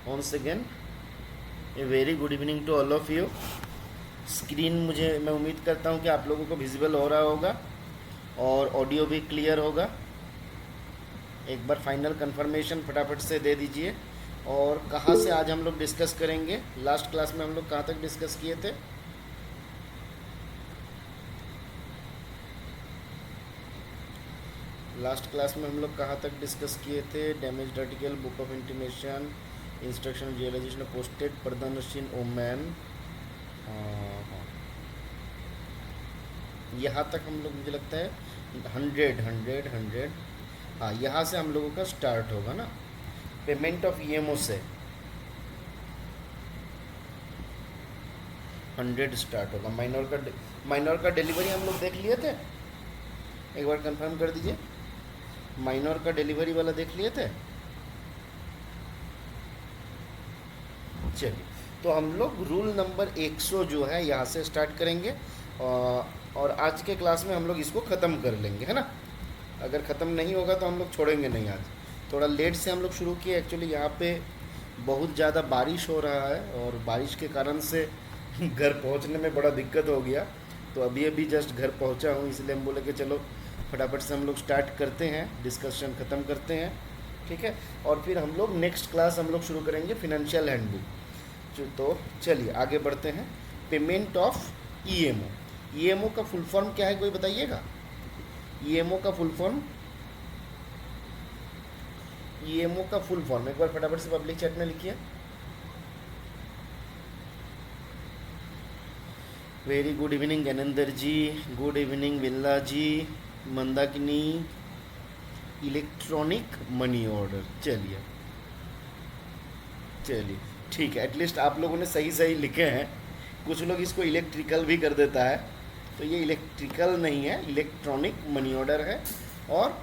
once again a very good evening to all of you. Screen मैं उम्मीद करता हूँ कि आप लोगों को विजिबल हो रहा होगा और ऑडियो भी क्लियर होगा। एक बार फाइनल कंफर्मेशन फटाफट से दे दीजिए। और कहाँ से आज हम लोग डिस्कस करेंगे? लास्ट क्लास में हम लोग कहाँ तक डिस्कस किए थे? लास्ट क्लास में हम लोग कहाँ तक डिस्कस किए थे? Damage article, book of intimation, instruction realisation posted प्रदर्शन ओमैन। हाँ, यहाँ तक हम लोग, मुझे लगता है 100। हाँ, यहाँ से हम लोगों का स्टार्ट होगा ना, पेमेंट ऑफ ईएमओ से 100 स्टार्ट होगा। माइनर का डिलीवरी हम लोग देख लिए थे, एक बार कंफर्म कर दीजिए। माइनर का डिलीवरी वाला देख लिए थे। चलिए, तो हम लोग रूल नंबर 100 जो है यहाँ से स्टार्ट करेंगे और आज के क्लास में हम लोग इसको ख़त्म कर लेंगे, है ना। अगर ख़त्म नहीं होगा तो हम लोग छोड़ेंगे नहीं। आज थोड़ा लेट से हम लोग शुरू किए, एक्चुअली यहाँ पे बहुत ज़्यादा बारिश हो रहा है और बारिश के कारण से घर पहुँचने में बड़ा दिक्कत हो गया। तो अभी अभी जस्ट घर पहुँचा हूँ, इसलिए हम बोले कि चलो फटाफट से हम लोग स्टार्ट करते हैं, डिस्कशन ख़त्म करते हैं, ठीक है। और फिर हम लोग नेक्स्ट क्लास हम लोग शुरू करेंगे फिनेंशियल हैंडबुक। तो चलिए आगे बढ़ते हैं। Payment of EMO. ईएमओ का फुल फॉर्म क्या है, कोई बताइएगा? ईएमओ का फुल फॉर्म, ईएमओ का फुल फॉर्म एक बार फटाफट से पब्लिक चैट में लिखिए। Very good evening Aninder ji, good evening Villa ji, Mandakini. Electronic money order. चलिए चलिए ठीक है, एटलीस्ट आप लोगों ने सही सही लिखे हैं। कुछ लोग इसको इलेक्ट्रिकल भी कर देता है, तो ये इलेक्ट्रिकल नहीं है, इलेक्ट्रॉनिक मनी ऑर्डर है। और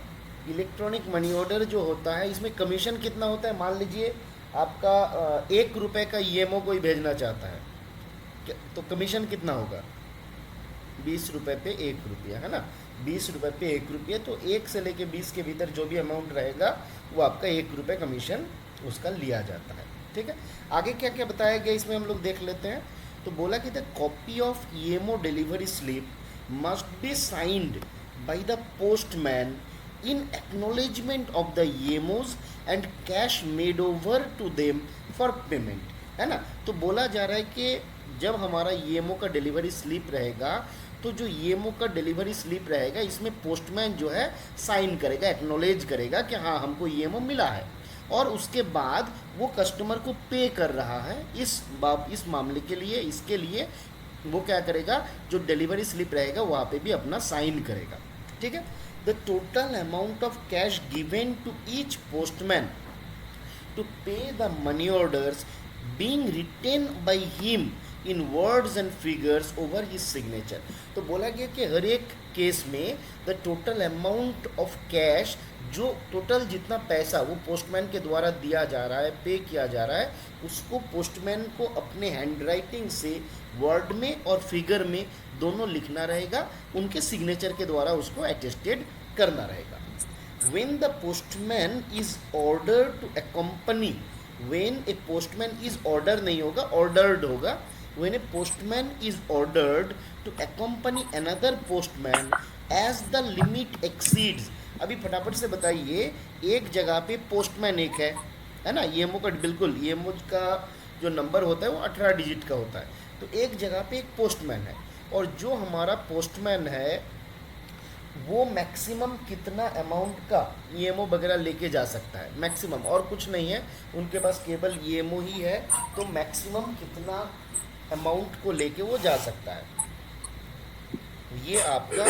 इलेक्ट्रॉनिक मनी ऑर्डर जो होता है, इसमें कमीशन कितना होता है? मान लीजिए आपका 1 रुपये का ईएमओ कोई भेजना चाहता है, तो कमीशन कितना होगा? 20 रुपये पे 1 रुपया, है ना। 20 रुपये पे 1 रुपया, तो 1 से लेके 20 के भीतर जो भी अमाउंट रहेगा वो आपका 1 रुपये कमीशन उसका लिया जाता है, ठीक है। आगे क्या क्या बताया गया इसमें हम लोग देख लेते हैं। तो बोला कि the copy of EMO delivery slip must be signed by the postman in acknowledgement of the EMOs and cash made over to them for payment, है ना। तो बोला जा रहा है कि जब हमारा ईएमओ का डिलीवरी स्लिप रहेगा, तो जो ईएमओ का डिलीवरी स्लिप रहेगा इसमें पोस्टमैन जो है साइन करेगा, एक्नॉलेज करेगा कि हाँ हमको ईएमओ मिला है, और उसके बाद वो कस्टमर को पे कर रहा है इस मामले के लिए, इसके लिए वो क्या करेगा, जो डिलीवरी स्लिप रहेगा वहाँ पे भी अपना साइन करेगा, ठीक है। The total amount of cash given to each postman to pay the money orders being written by him in words and figures over his signature। तो बोला गया कि हर एक केस में the total amount of cash, जो total जितना पैसा वो पोस्टमैन के द्वारा दिया जा रहा है, पे किया जा रहा है, उसको पोस्टमैन को अपने हैंड राइटिंग से वर्ड में और फिगर में दोनों लिखना रहेगा, उनके सिग्नेचर के द्वारा उसको अटेस्टेड करना रहेगा। when the postman is ordered to accompany, when a postman is ordered नहीं होगा, ordered होगा। when a postman is ordered to accompany another postman as the limit exceeds। अभी फटाफट से बताइए, एक जगह पे पोस्टमैन एक है ना, ईएमओ का बिल्कुल, ईएमओ का जो नंबर होता है वो 18 डिजिट का होता है। तो एक जगह पे एक पोस्टमैन है, और जो हमारा पोस्टमैन है वो मैक्सिमम कितना अमाउंट का ईएमओ वगैरह लेके जा सकता है, मैक्सिमम, और कुछ नहीं है, उनके पास केवल ईएमओ ही है, तो मैक्सिमम कितना अमाउंट को लेके वो जा सकता है। ये आपका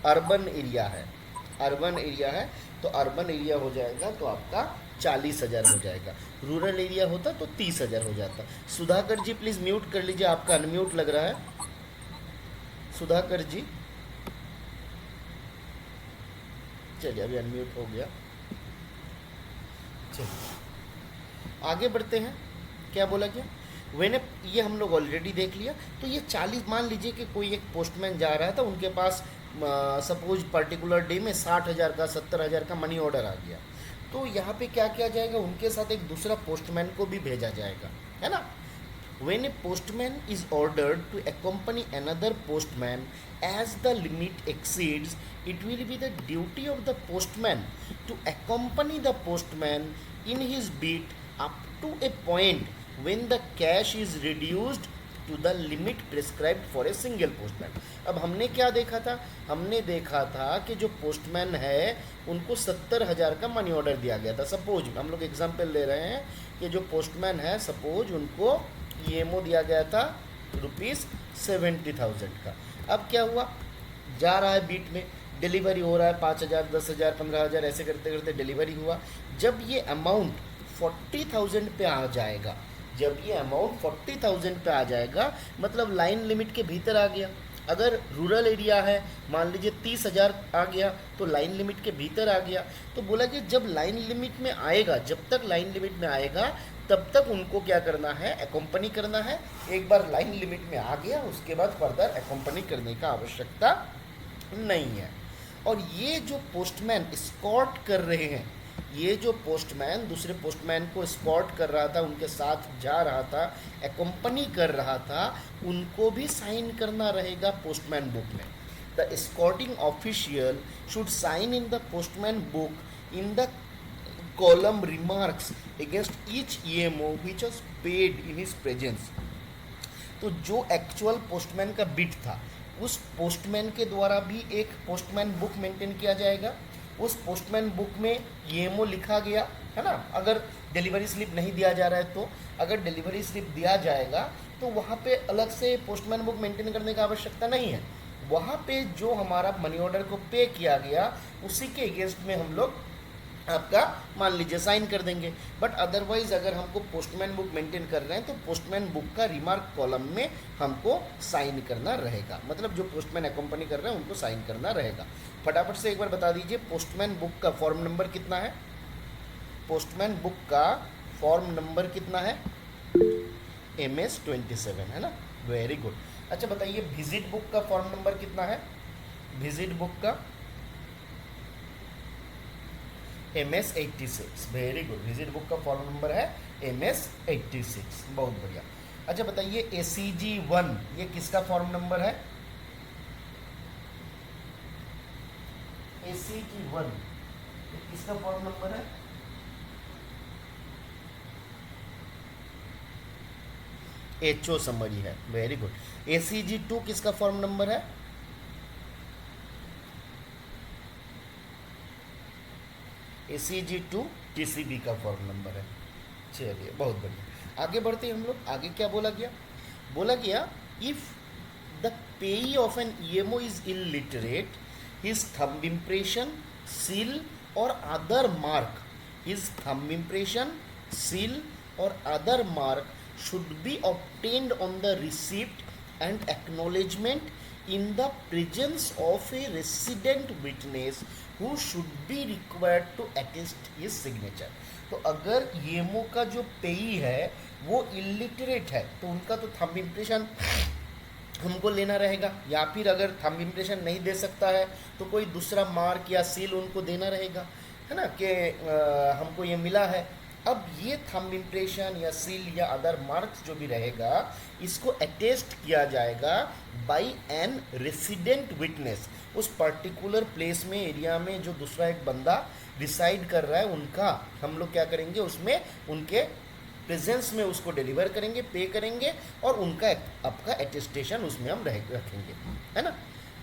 अर्बन एरिया है, अर्बन एरिया है, तो अर्बन एरिया हो जाएगा तो आपका 40,000 हो जाएगा। रूरल एरिया होता तो 30,000 हो जाता। सुधाकर जी प्लीज़ म्यूट कर लीजिए, आपका अनम्यूट लग रहा है। सुधाकर जी, चलिए अभी अनम्यूट हो गया। चलिए आगे बढ़ते हैं। क्या बोला गया? वेन ये हम लोग ऑलरेडी देख लिया। तो ये 40, मान लीजिए कि कोई एक पोस्टमैन जा रहा था, उनके पास सपोज पर्टिकुलर डे में 60,000 का 70,000 का मनी ऑर्डर आ गया। तो यहाँ पे क्या किया जाएगा, उनके साथ एक दूसरा पोस्टमैन को भी भेजा जाएगा, है ना। When a postman is ordered to accompany another postman as the limit exceeds, it will be the duty of the postman to accompany the postman in his beat up to a point when the cash is reduced to the limit prescribed for a single postman. अब हमने क्या देखा था, हमने देखा था कि जो पोस्टमैन है उनको 70,000 का मनी ऑर्डर दिया गया था। सपोज हम लोग एग्जांपल ले रहे हैं कि जो पोस्टमैन है सपोज उनको ईएमओ दिया गया था ₹70,000 का। अब क्या हुआ, जा रहा है बीट में, डिलीवरी हो रहा है 5,000, 10,000, 15,000 ऐसे करते करते डिलीवरी हुआ। जब ये अमाउंट 40,000 पे आ जाएगा, जब ये अमाउंट 40,000 पे आ जाएगा मतलब लाइन लिमिट के भीतर आ गया। अगर रूरल एरिया है मान लीजिए 30,000 आ गया तो लाइन लिमिट के भीतर आ गया। तो बोला कि जब लाइन लिमिट में आएगा, जब तक लाइन लिमिट में आएगा तब तक उनको क्या करना है, एकम्पनी करना है। एक बार लाइन लिमिट में आ गया उसके बाद फर्दर एकम्पनी करने का आवश्यकता नहीं है। और ये जो पोस्टमैन स्कॉट कर रहे हैं, ये जो पोस्टमैन दूसरे पोस्टमैन को स्कॉट कर रहा था, उनके साथ जा रहा था, एकम्पनी कर रहा था, उनको भी साइन करना रहेगा पोस्टमैन बुक में। The escorting official should sign in the postman book in the column remarks against each EMO which was paid in his presence। तो जो एक्चुअल पोस्टमैन का बिट था उस पोस्टमैन के द्वारा भी एक पोस्टमैन बुक मेंटेन किया जाएगा। उस पोस्टमैन बुक में ईएमओ लिखा गया है ना। अगर डिलीवरी स्लिप नहीं दिया जा रहा है तो अगर डिलीवरी स्लिप दिया जाएगा तो वहाँ पे अलग से पोस्टमैन बुक मेंटेन करने का आवश्यकता नहीं है। वहाँ पे जो हमारा मनी ऑर्डर को पे किया गया उसी के अगेंस्ट में हम लोग आपका मान लीजिए साइन कर देंगे। बट अदरवाइज अगर हमको पोस्टमैन बुक मेंटेन कर रहे हैं तो पोस्टमैन बुक का रिमार्क कॉलम में हमको साइन करना रहेगा। मतलब जो पोस्टमैन एकम्पनी कर रहे हैं उनको साइन करना रहेगा। फटाफट से एक बार बता दीजिए पोस्टमैन बुक का फॉर्म नंबर कितना है। पोस्टमैन बुक का फॉर्म नंबर कितना है, MS-27 है ना। Very good. अच्छा बताइए विजिट बुक का फॉर्म नंबर कितना है। विजिट बुक का MS-86। Very good. Visit book का फॉर्म नंबर है MS-86। बहुत बढ़िया। अच्छा बताइए ACG-1 ये किसका फॉर्म नंबर है। ACG-1 ये किसका फॉर्म नंबर है। HO समरी है। Very good. ACG-2 किसका फॉर्म नंबर है। ACG-2 TCB का फॉर्म नंबर है। चलिए बहुत बढ़िया। आगे बढ़ते हैं हम लोग। आगे क्या बोला गया, बोला गया if the payee of an EMO is illiterate his thumb impression seal or other mark, his thumb impression seal or other mark should be obtained on the receipt and acknowledgement in the presence of a resident witness who should be required to attest his signature। तो अगर EMO का जो पेई है वो illiterate है तो उनका तो थंब इम्प्रेशन हमको लेना रहेगा, या फिर अगर थंब इम्प्रेशन नहीं दे सकता है तो कोई दूसरा मार्क या सील उनको देना रहेगा, है ना, कि हमको ये मिला है। अब ये थंब इम्प्रेशन या सील या अदर मार्क्स जो भी रहेगा इसको अटेस्ट किया जाएगा बाय एन रेसिडेंट विटनेस। उस पर्टिकुलर प्लेस में एरिया में जो दूसरा एक बंदा डिसाइड कर रहा है उनका हम लोग क्या करेंगे, उसमें उनके प्रेजेंस में उसको डिलीवर करेंगे, पे करेंगे और उनका आपका अटेस्टेशन उसमें हम रखेंगे, है ना।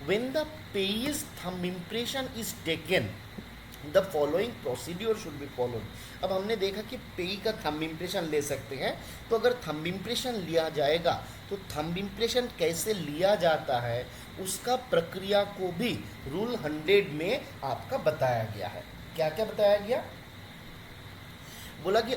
When the payee's thumb impression is taken the following procedure should be followed. अब हमने देखा कि पेई का थंब इम्प्रेशन ले सकते हैं, तो अगर थंब इम्प्रेशन लिया जाएगा तो थंब इम्प्रेशन कैसे लिया जाता है उसका प्रक्रिया को भी रूल 100 में आपका बताया गया है। क्या क्या बताया गया, बोला कि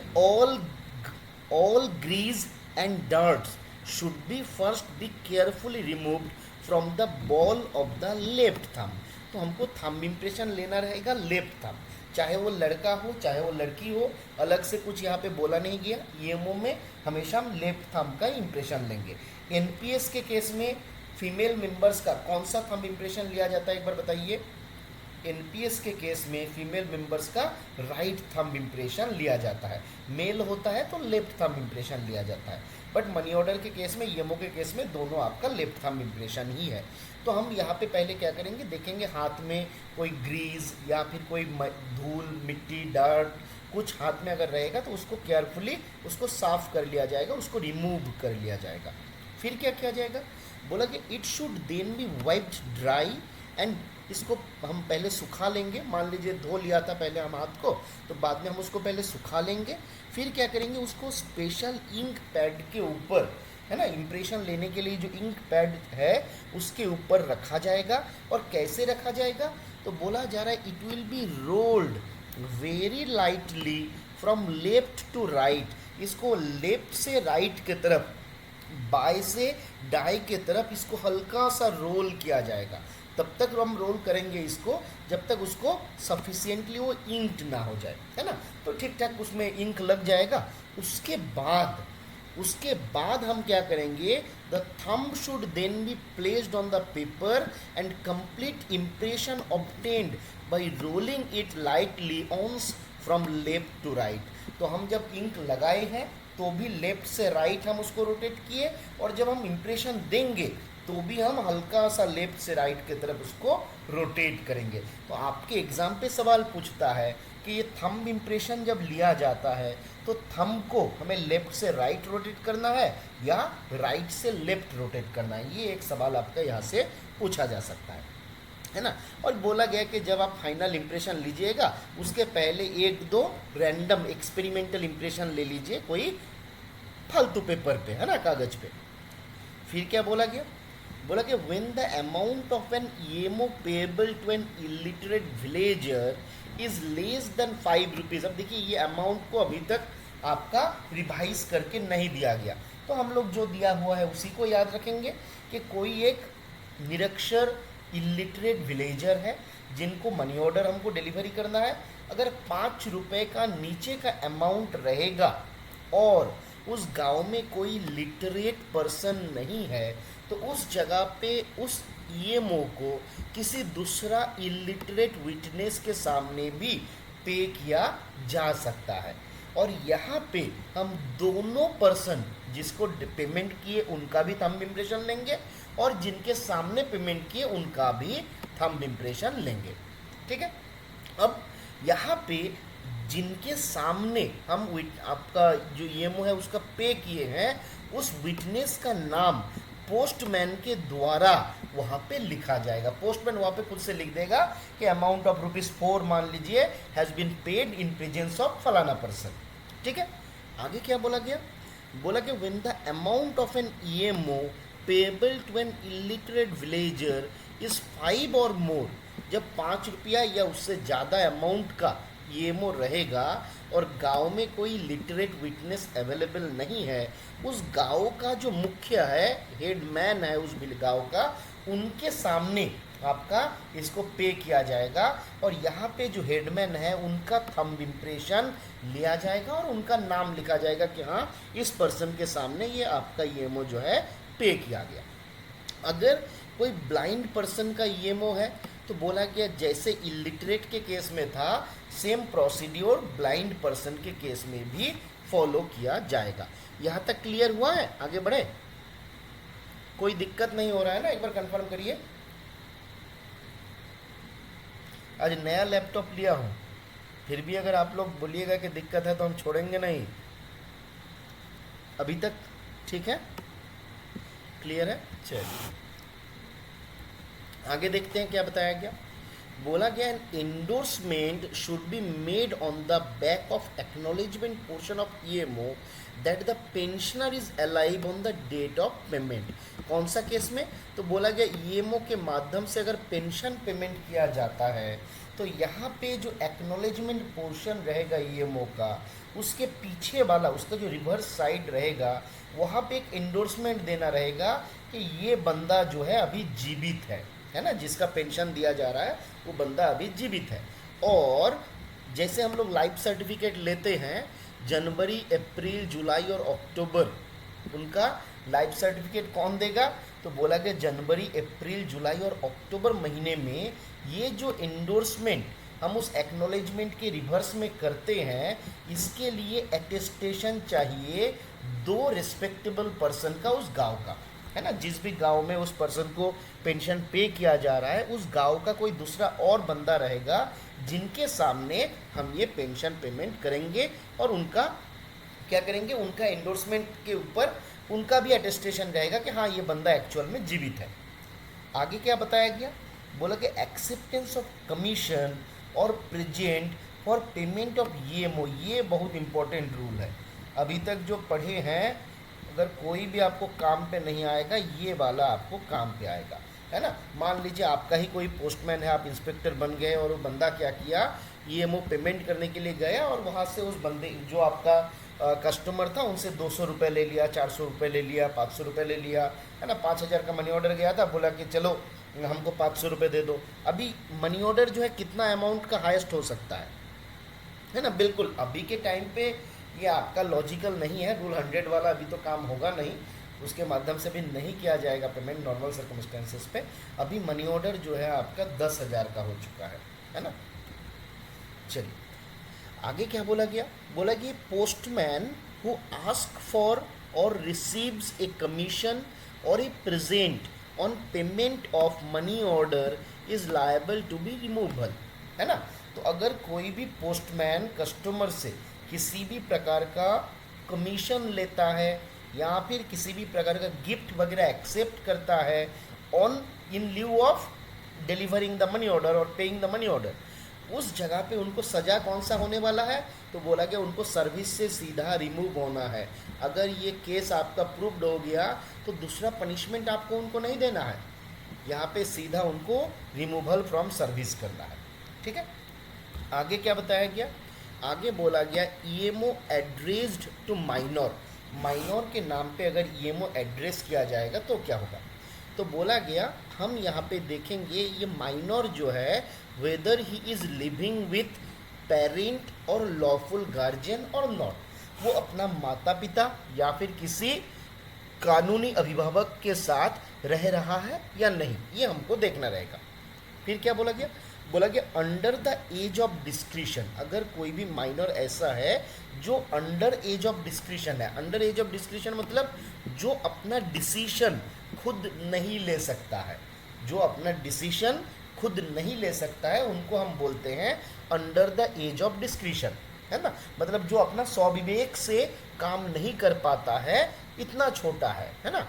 all grease and dirt should be first be carefully removed from the ball of the left thumb। तो हमको थंब इम्प्रेशन लेना रहेगा लेफ्ट थंब, चाहे वो लड़का हो चाहे वो लड़की हो, अलग से कुछ यहाँ पे बोला नहीं गया। EMO में हमेशा हम लेफ्ट थंब का इम्प्रेशन लेंगे। NPS के केस में फीमेल मेंबर्स का कौन सा थंब इम्प्रेशन लिया जाता है एक बार बताइए। एनपीएस के केस में फीमेल मेंबर्स का राइट थंब इम्प्रेशन लिया जाता है, मेल होता है तो लेफ्ट थंब इम्प्रेशन लिया जाता है। बट मनी ऑर्डर के केस में, ईएमओ के केस में दोनों आपका लेफ्ट थंब इम्प्रेशन ही है। तो हम यहाँ पे पहले क्या करेंगे, देखेंगे हाथ में कोई ग्रीस या फिर कोई धूल मिट्टी डर्ट कुछ हाथ में अगर रहेगा तो उसको केयरफुली उसको साफ कर लिया जाएगा, उसको रिमूव कर लिया जाएगा। फिर क्या किया जाएगा, बोला कि it should then be wiped dry and इसको हम पहले सुखा लेंगे। मान लीजिए धो लिया था पहले हम हाथ को, तो बाद में हम उसको पहले सुखा लेंगे। फिर क्या करेंगे, उसको स्पेशल इंक पैड के ऊपर, है ना, इम्प्रेशन लेने के लिए जो इंक पैड है उसके ऊपर रखा जाएगा। और कैसे रखा जाएगा, तो बोला जा रहा है it will be rolled very lightly from left to right. इसको लेफ्ट से राइट के तरफ, बाएं से दाएं के तरफ इसको हल्का सा रोल किया जाएगा। तब तक हम रोल करेंगे इसको जब तक उसको सफिशिएंटली वो इंक्ड ना हो जाए, है ना। तो ठीक ठाक उसमें इंक लग जाएगा। उसके बाद हम क्या करेंगे, the thumb should then be placed on the paper and complete impression obtained by rolling it lightly once from left to right. तो हम जब इंक लगाए हैं तो भी लेफ्ट से राइट हम उसको रोटेट किए, और जब हम इम्प्रेशन देंगे तो भी हम हल्का सा लेफ्ट से राइट की तरफ उसको रोटेट करेंगे। तो आपके एग्जाम पे सवाल पूछता है कि ये थंब इम्प्रेशन जब लिया जाता है तो थंब को हमें लेफ्ट से राइट रोटेट करना है या राइट से लेफ्ट रोटेट करना है, ये एक सवाल आपका यहाँ से पूछा जा सकता है ना। और बोला गया कि जब आप फाइनल इम्प्रेशन लीजिएगा उसके पहले एक दो रैंडम एक्सपेरिमेंटल इम्प्रेशन ले लीजिए कोई फालतू पेपर पे, है ना, कागज पे। फिर क्या बोला गया, बोला कि when the amount of an EMO payable to an illiterate villager is less than 5 rupees. अब देखिए ये अमाउंट को अभी तक आपका रिवाइज करके नहीं दिया गया, तो हम लोग जो दिया हुआ है उसी को याद रखेंगे कि कोई एक निरक्षर इलिटरेट विलेजर है जिनको मनी ऑर्डर हमको डिलीवरी करना है। अगर 5 रुपये का नीचे का अमाउंट रहेगा और उस गांव में कोई लिटरेट पर्सन नहीं है तो उस जगह पे उस ईएमओ को किसी दूसरा इलिटरेट विटनेस के सामने भी पे किया जा सकता है। और यहाँ पे हम दोनों पर्सन जिसको पेमेंट किए उनका भी थंब इम्प्रेशन लेंगे और जिनके सामने पेमेंट किए उनका भी थंब इम्प्रेशन लेंगे, ठीक है। अब यहाँ पे जिनके सामने हम आपका जो ईएमओ है उसका पे किए हैं उस विटनेस का नाम पोस्टमैन के द्वारा वहाँ पे लिखा जाएगा। पोस्टमैन वहाँ पे खुद से लिख देगा कि अमाउंट ऑफ ₹4 मान लीजिए has been paid in presence of फलाना पर्सन, ठीक है। आगे क्या बोला गया, बोला कि when the amount of an EMO payable to an illiterate villager is 5 or मोर, जब 5 रुपया या उससे ज़्यादा अमाउंट का ईएमओ रहेगा और गांव में कोई लिटरेट विटनेस अवेलेबल नहीं है, उस गांव का जो मुख्य है, हेडमैन है उस गांव का, उनके सामने आपका इसको पे किया जाएगा। और यहाँ पे जो हेडमैन है उनका थंब इम्प्रेशन लिया जाएगा और उनका नाम लिखा जाएगा कि हाँ इस पर्सन के सामने ये आपका ईएमओ जो है पे किया गया। अगर कोई ब्लाइंड पर्सन का ईएमओ है तो बोला गया जैसे इलिटरेट के केस में था सेम प्रोसीड्योर ब्लाइंड पर्सन के केस में भी फॉलो किया जाएगा। यहाँ तक क्लियर हुआ है, आगे बढ़े, कोई दिक्कत नहीं हो रहा है ना, एक बार कंफर्म करिए। आज नया लैपटॉप लिया हूँ, फिर भी अगर आप लोग बोलिएगा कि दिक्कत है तो हम छोड़ेंगे नहीं। अभी तक ठीक है, क्लियर है। चलिए आगे देखते हैं क्या बताया गया। बोला गया an endorsement should be made on the back of acknowledgement portion of EMO that the pensioner is alive on the date of payment. कौन सा केस में, तो बोला गया ईएमओ के माध्यम से अगर पेंशन पेमेंट किया जाता है तो यहाँ पे जो एक्नॉलेजमेंट पोर्शन रहेगा ईएमओ का, उसके पीछे वाला उसका जो रिवर्स साइड रहेगा वहाँ पे एक एंडोर्समेंट देना रहेगा कि ये बंदा जो है अभी जीवित है ना, जिसका पेंशन दिया जा रहा है वो बंदा अभी जीवित है। और जैसे हम लोग लाइफ सर्टिफिकेट लेते हैं जनवरी, अप्रैल, जुलाई और अक्टूबर उनका लाइफ सर्टिफिकेट कौन देगा? तो बोला गया जनवरी, अप्रैल, जुलाई और अक्टूबर महीने में ये जो एंडोर्समेंट हम उस एक्नॉलेजमेंट के रिवर्स में करते हैं, इसके लिए अटेस्टेशन चाहिए 2 रिस्पेक्टेबल पर्सन का उस गांव का, है ना। जिस भी गांव में उस पर्सन को पेंशन पे किया जा रहा है, उस गांव का कोई दूसरा और बंदा रहेगा जिनके सामने हम ये पेंशन पेमेंट करेंगे, और उनका क्या करेंगे, उनका एंडोर्समेंट के ऊपर उनका भी अटेस्टेशन रहेगा कि हाँ ये बंदा एक्चुअल में जीवित है। आगे क्या बताया गया? बोला कि एक्सेप्टेंस ऑफ कमीशन और present for payment of EMO, ये बहुत इंपॉर्टेंट रूल है। अभी तक जो पढ़े हैं, अगर कोई भी आपको काम पे नहीं आएगा, ये वाला आपको काम पे आएगा, है ना। मान लीजिए आपका ही कोई पोस्टमैन है, आप इंस्पेक्टर बन गए और वो बंदा क्या किया, ईएमओ पेमेंट करने के लिए गया और वहाँ से उस बंदे जो आपका कस्टमर था उनसे 200 रुपये ले लिया, 400 रुपये ले लिया, 500 रुपये ले लिया, है ना। 5,000 का मनी ऑर्डर गया था, बोला कि चलो हमको 500 रुपये दे दो। अभी मनी ऑर्डर जो है कितना अमाउंट का हाईएस्ट हो सकता है ना। बिल्कुल अभी के टाइम पे ये आपका लॉजिकल नहीं है, रूल 100 वाला अभी तो काम होगा नहीं, उसके माध्यम से भी नहीं किया जाएगा पेमेंट नॉर्मल सर्कमस्टेंसेस पे। अभी मनी ऑर्डर जो है आपका 10,000 का हो चुका है ना। चलिए आगे क्या बोला गया? बोला कि postman who ask for or receives a commission or a present on payment of money order is liable to be removal, है ना। तो अगर कोई भी पोस्टमैन कस्टमर से किसी भी प्रकार का कमीशन लेता है या फिर किसी भी प्रकार का गिफ्ट वगैरह एक्सेप्ट करता है on in lieu of delivering the money order और पेइंग द मनी ऑर्डर, उस जगह पे उनको सज़ा कौन सा होने वाला है? तो बोला गया उनको सर्विस से सीधा रिमूव होना है। अगर ये केस आपका प्रूव्ड हो गया तो दूसरा पनिशमेंट आपको उनको नहीं देना है, यहाँ पे सीधा उनको रिमूवल फ्रॉम सर्विस करना है, ठीक है। आगे क्या बताया गया? आगे बोला गया EMO addressed to minor, minor के नाम पे अगर ईएमओ एड्रेस किया जाएगा तो क्या होगा? तो बोला गया हम यहाँ पे देखेंगे ये माइनर जो है weather he is living with parent और लॉफुल गार्जियन और नॉट, वो अपना माता पिता या फिर किसी कानूनी अभिभावक के साथ रह रहा है या नहीं, ये हमको देखना रहेगा। फिर क्या बोला गया? बोला गया under the age of discretion, अगर कोई भी माइनर ऐसा है जो अंडर एज ऑफ डिस्क्रिशन है, अंडर एज ऑफ डिस्क्रिशन मतलब जो अपना डिसीशन खुद नहीं ले सकता है, जो अपना डिसीशन खुद नहीं ले सकता है, उनको हम बोलते हैं under the age of discretion, है ना। मतलब जो अपना स्वविवेक से काम नहीं कर पाता है, इतना छोटा है ना।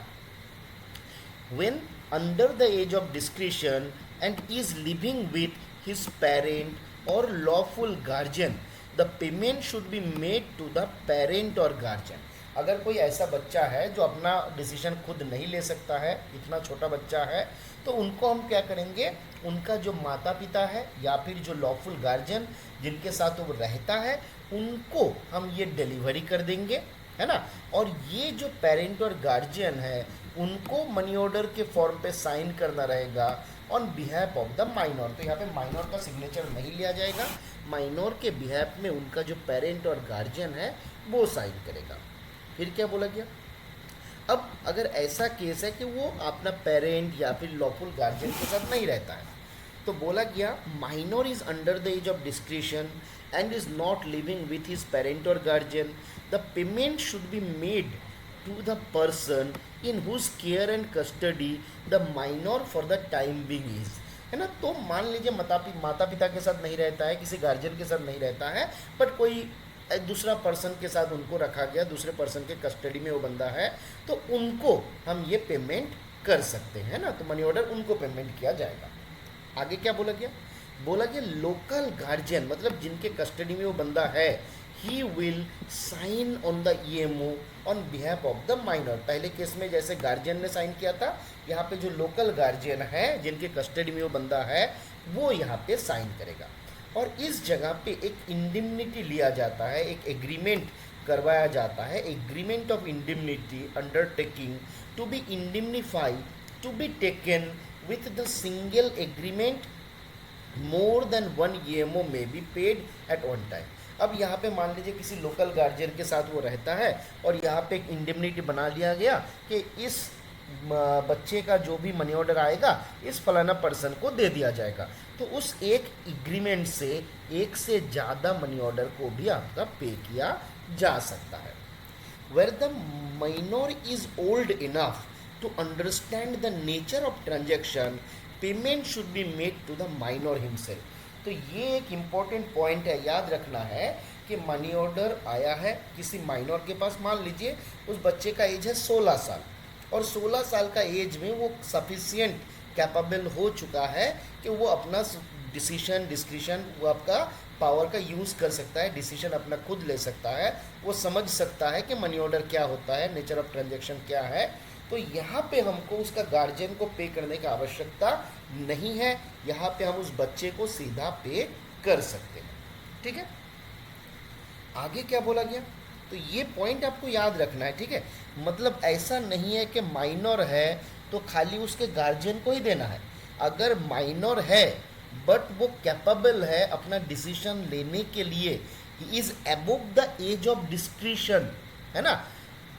when under the age of discretion and is living with his parent or lawful guardian, the payment should be made to the parent or guardian। अगर कोई ऐसा बच्चा है जो अपना डिसीजन खुद नहीं ले सकता है, इतना छोटा बच्चा है, तो उनको हम क्या करेंगे, उनका जो माता पिता है या फिर जो लॉफुल गार्जियन जिनके साथ वो रहता है, उनको हम ये डिलीवरी कर देंगे, है ना। और ये जो पेरेंट और गार्जियन है उनको मनी ऑर्डर के फॉर्म पे साइन करना रहेगा on behalf of the minor. तो यहाँ पे माइनर का सिग्नेचर नहीं लिया जाएगा, माइनर के बिहाफ में उनका जो पेरेंट और गार्जियन है वो साइन करेगा। फिर क्या बोला गया? अब अगर ऐसा केस है कि वो अपना पेरेंट या फिर लॉफुल गार्जियन के साथ नहीं रहता है, तो बोला गया minor is under the age of discretion and is not living with his parent or guardian, the payment should be made to the person in whose care and custody the minor for the time being is, है ना। तो मान लीजिए माता पिता के साथ नहीं रहता है, किसी गार्जियन के साथ नहीं रहता है, बट कोई दूसरा पर्सन के साथ उनको रखा गया, दूसरे पर्सन के कस्टडी में वो बंदा है, तो उनको हम ये पेमेंट कर सकते हैं ना। तो मनी ऑर्डर उनको पेमेंट किया जाएगा। आगे क्या बोला गया? बोला कि लोकल गार्जियन मतलब जिनके कस्टडी में वो बंदा है, he will sign on the EMO on behalf of the minor. पहले केस में जैसे गार्जियन ने साइन किया था, यहाँ पे जो लोकल गार्जियन है जिनके कस्टडी में वो बंदा है, वो यहाँ पे साइन करेगा। और इस जगह पे एक इंडिमनिटी लिया जाता है, एक एग्रीमेंट करवाया जाता है, agreement of indemnity undertaking to be indemnify to be taken with the single agreement more than one EMO may be paid at one time। अब यहाँ पे मान लीजिए किसी लोकल गार्जियन के साथ वो रहता है और यहाँ पे एक इंडेमनिटी बना लिया गया कि इस बच्चे का जो भी मनी ऑर्डर आएगा इस फलाना पर्सन को दे दिया जाएगा। तो उस एक एग्रीमेंट से एक से ज़्यादा मनी ऑर्डर को भी आपका पे किया जा सकता है। Where the minor is old enough to understand the nature of transaction, payment should be made to the minor himself. तो ये एक इम्पॉर्टेंट पॉइंट है, याद रखना है कि मनी ऑर्डर आया है किसी माइनर के पास। मान लीजिए उस बच्चे का एज है 16 साल और 16 साल का एज में वो सफिशियंट कैपेबल हो चुका है कि वो अपना डिसीजन डिस्क्रिशन, वो आपका पावर का यूज़ कर सकता है, डिसीजन अपना खुद ले सकता है, वो समझ सकता है कि मनी ऑर्डर क्या होता है, नेचर ऑफ ट्रांजैक्शन क्या है। तो यहाँ पे हमको उसका गार्जियन को पे करने की आवश्यकता नहीं है, यहाँ पे हम उस बच्चे को सीधा पे कर सकते हैं। ठीक है, आगे क्या बोला गया, तो ये पॉइंट आपको याद रखना है। ठीक है, मतलब ऐसा नहीं है कि माइनर है तो खाली उसके गार्जियन को ही देना है। अगर माइनर है बट वो कैपेबल है अपना डिसीजन लेने के लिए, he is above the age of discretion, है ना,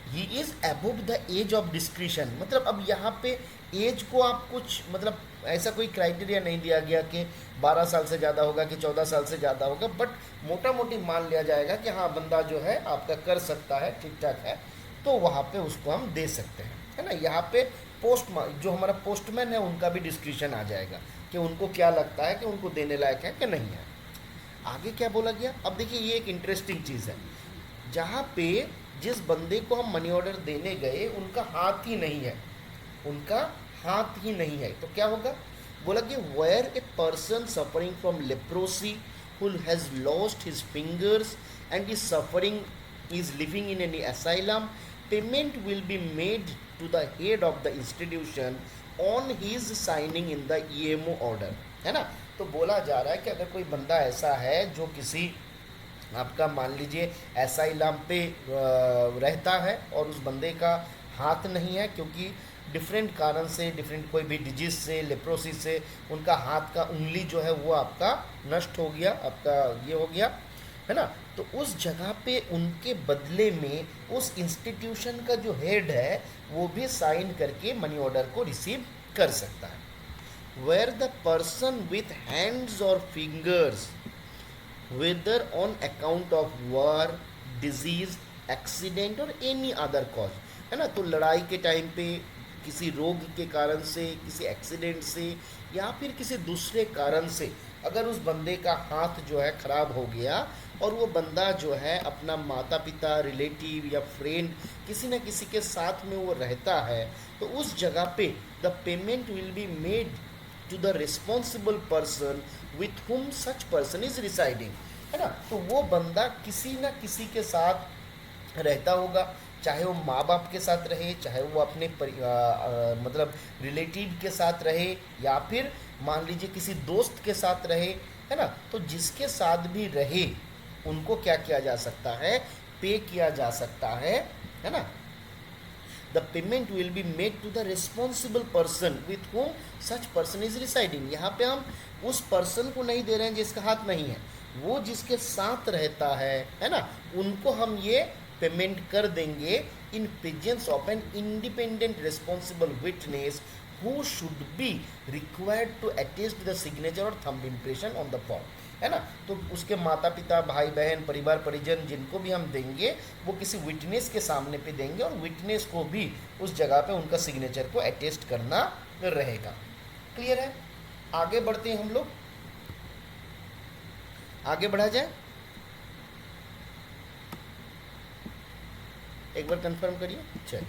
he is above the age of discretion. मतलब अब यहाँ पे एज को आप कुछ मतलब ऐसा कोई क्राइटेरिया नहीं दिया गया कि 12 साल से ज़्यादा होगा कि 14 साल से ज़्यादा होगा, बट मोटा मोटी मान लिया जाएगा कि हाँ बंदा जो है आपका कर सकता है, ठीक ठाक है, तो वहाँ पे उसको हम दे सकते हैं, है ना। यहाँ पे जो हमारा पोस्टमैन है उनका भी डिस्क्रिप्शन आ जाएगा कि उनको क्या लगता है कि उनको देने लायक है कि नहीं है। आगे क्या बोला गया, अब देखिए ये एक इंटरेस्टिंग चीज़ है, जहाँ पे जिस बंदे को हम मनी ऑर्डर देने गए उनका हाथ ही नहीं है, उनका हाथ ही नहीं है, तो क्या होगा, बोला कि where a person suffering from leprosy who has lost his fingers and is suffering, is living in any asylum, payment will be made to the head of the institution on his signing in the EMO order, है ना। तो बोला जा रहा है कि अगर कोई बंदा ऐसा है जो किसी आपका मान लीजिए एसाइलम पे रहता है और उस बंदे का हाथ नहीं है क्योंकि डिफरेंट कारण से, डिफरेंट कोई भी डिजीज से, लेप्रोसिस से उनका हाथ का उंगली जो है वो आपका नष्ट हो गया, आपका ये हो गया, है ना। तो उस जगह पे उनके बदले में उस इंस्टीट्यूशन का जो हेड है वो भी साइन करके मनी ऑर्डर को रिसीव कर सकता है। Where the person with hands or fingers whether on account of war, disease, accident or any other cause, है ना। तो लड़ाई के टाइम पे किसी रोग के कारण से, किसी एक्सीडेंट से या फिर किसी दूसरे कारण से अगर उस बंदे का हाथ जो है ख़राब हो गया और वो बंदा जो है अपना माता पिता, रिलेटिव या फ्रेंड किसी न किसी के साथ में वो रहता है, तो उस जगह पे the payment will be made to the responsible person with whom such person is residing, है ना। तो वो बंदा किसी न किसी के साथ रहता होगा, चाहे वो माँ बाप के साथ रहे, चाहे वो अपने मतलब रिलेटिव के साथ रहे या फिर मान लीजिए किसी दोस्त के साथ रहे, है ना। तो जिसके साथ भी रहे उनको क्या किया जा सकता है, पे किया जा सकता है ना। The payment will be made to the responsible person with whom such person is residing. यहाँ पे हम उस पर्सन को नहीं दे रहे हैं जिसका हाथ नहीं है, वो जिसके साथ रहता है ना, उनको हम ये पेमेंट कर देंगे in presence of an independent responsible witness who should be required to attest the signature or thumb impression on the form, है ना। तो उसके माता पिता, भाई बहन, परिवार परिजन जिनको भी हम देंगे वो किसी विटनेस के सामने पे देंगे और विटनेस को भी उस जगह पे उनका सिग्नेचर को अटेस्ट करना रहेगा। क्लियर है, आगे बढ़ते हैं हम लोग, आगे बढ़ा जाए, एक बार कंफर्म करिए। चलिए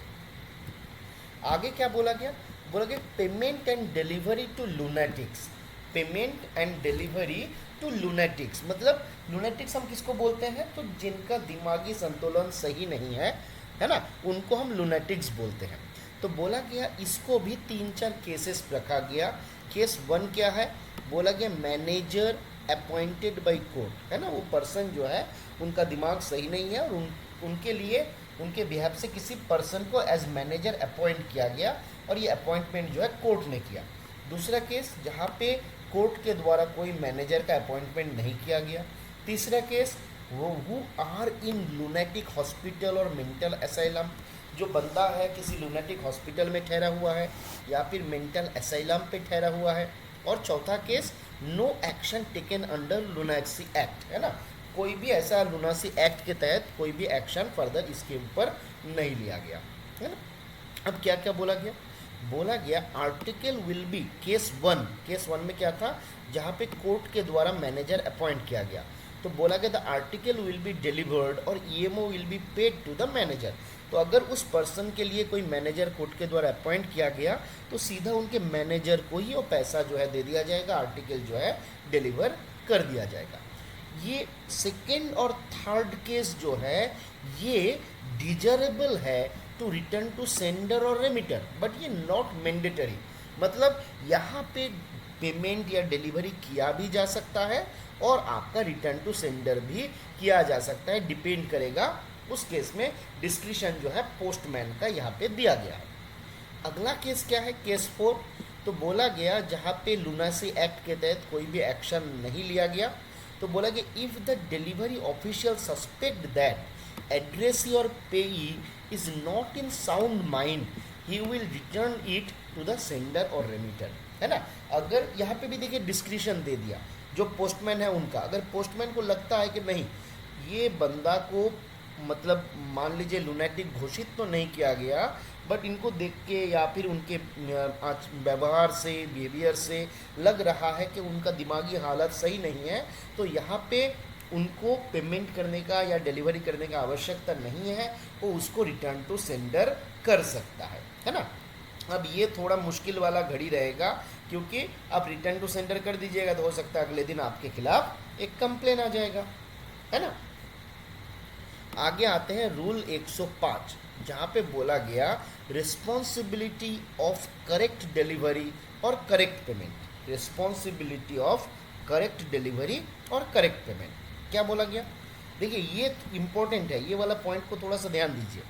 आगे क्या बोला गया, बोला गया payment and delivery to lunatics, payment and delivery to lunatics. मतलब लूनेटिक्स हम किसको बोलते हैं, तो जिनका दिमागी संतुलन सही नहीं है ना, उनको हम लूनेटिक्स बोलते हैं। तो बोला गया इसको भी 3-4 केसेस रखा गया। केस 1 क्या है, बोला गया मैनेजर अपॉइंटेड बाय कोर्ट, है ना। वो पर्सन जो है उनका दिमाग सही नहीं है और उनके लिए उनके बिहाफ से किसी पर्सन को एज मैनेजर अपॉइंट किया गया और ये अपॉइंटमेंट जो है कोर्ट ने किया। दूसरा केस जहाँ पे कोर्ट के द्वारा कोई मैनेजर का अपॉइंटमेंट नहीं किया गया। तीसरा केस वो who are in lunatic hospital or mental asylum, जो बंदा है किसी लूनेटिक हॉस्पिटल में ठहरा हुआ है या फिर मेंटल असाइलम पे ठहरा हुआ है। और चौथा case, no action taken under lunacy act, है ना, कोई भी ऐसा लुनासी एक्ट के तहत कोई भी एक्शन फर्दर इसके ऊपर नहीं लिया गया, है ना। अब क्या क्या बोला गया, बोला गया article will B case one, case one में क्या था, जहाँ पे कोर्ट के द्वारा मैनेजर अपॉइंट किया गया, तो बोला गया the article will be delivered or EMO will be paid to the manager. तो अगर उस पर्सन के लिए कोई मैनेजर कोर्ट के द्वारा अपॉइंट किया गया तो सीधा उनके मैनेजर को ही वो पैसा जो है दे दिया जाएगा, आर्टिकल जो है डिलीवर कर दिया जाएगा। ये सेकेंड और थर्ड केस जो है ये डिजरेबल है to return to sender or remitter, but ये नॉट मैंडेटरी, मतलब यहाँ पे पेमेंट या डिलीवरी किया भी जा सकता है और आपका रिटर्न टू सेंडर भी किया जा सकता है, डिपेंड करेगा उस केस में डिस्क्रिशन जो है पोस्टमैन का यहाँ पे दिया गया है। अगला केस क्या है, केस 4, तो बोला गया जहाँ पे लुनासी एक्ट के तहत कोई भी एक्शन नहीं लिया गया, तो बोला कि if the delivery official suspect that addressee or payee is not in sound mind he will return it to the sender or remitter, है ना। अगर यहाँ पे भी देखिए डिस्क्रिशन दे दिया जो पोस्टमैन है उनका, अगर पोस्टमैन को लगता है कि नहीं ये बंदा को मतलब मान लीजिए लुनेटिक घोषित तो नहीं किया गया, बट इनको देख के या फिर उनके व्यवहार से बिहेवियर से लग रहा है कि उनका दिमागी हालत सही नहीं है, तो यहाँ पे उनको पेमेंट करने का या डिलीवरी करने का आवश्यकता नहीं है, वो उसको रिटर्न टू सेंडर कर सकता है ना। अब ये थोड़ा मुश्किल वाला घड़ी रहेगा क्योंकि आप रिटर्न टू सेंडर कर दीजिएगा तो हो सकता है अगले दिन आपके खिलाफ एक कंप्लेन आ जाएगा, है ना। आगे आते हैं रूल 105, जहाँ पे बोला गया रिस्पॉन्सिबिलिटी ऑफ करेक्ट डिलीवरी और correct payment, responsibility of correct delivery और करेक्ट पेमेंट। क्या बोला गया, देखिए ये इंपॉर्टेंट है, ये वाला पॉइंट को थोड़ा सा ध्यान दीजिए।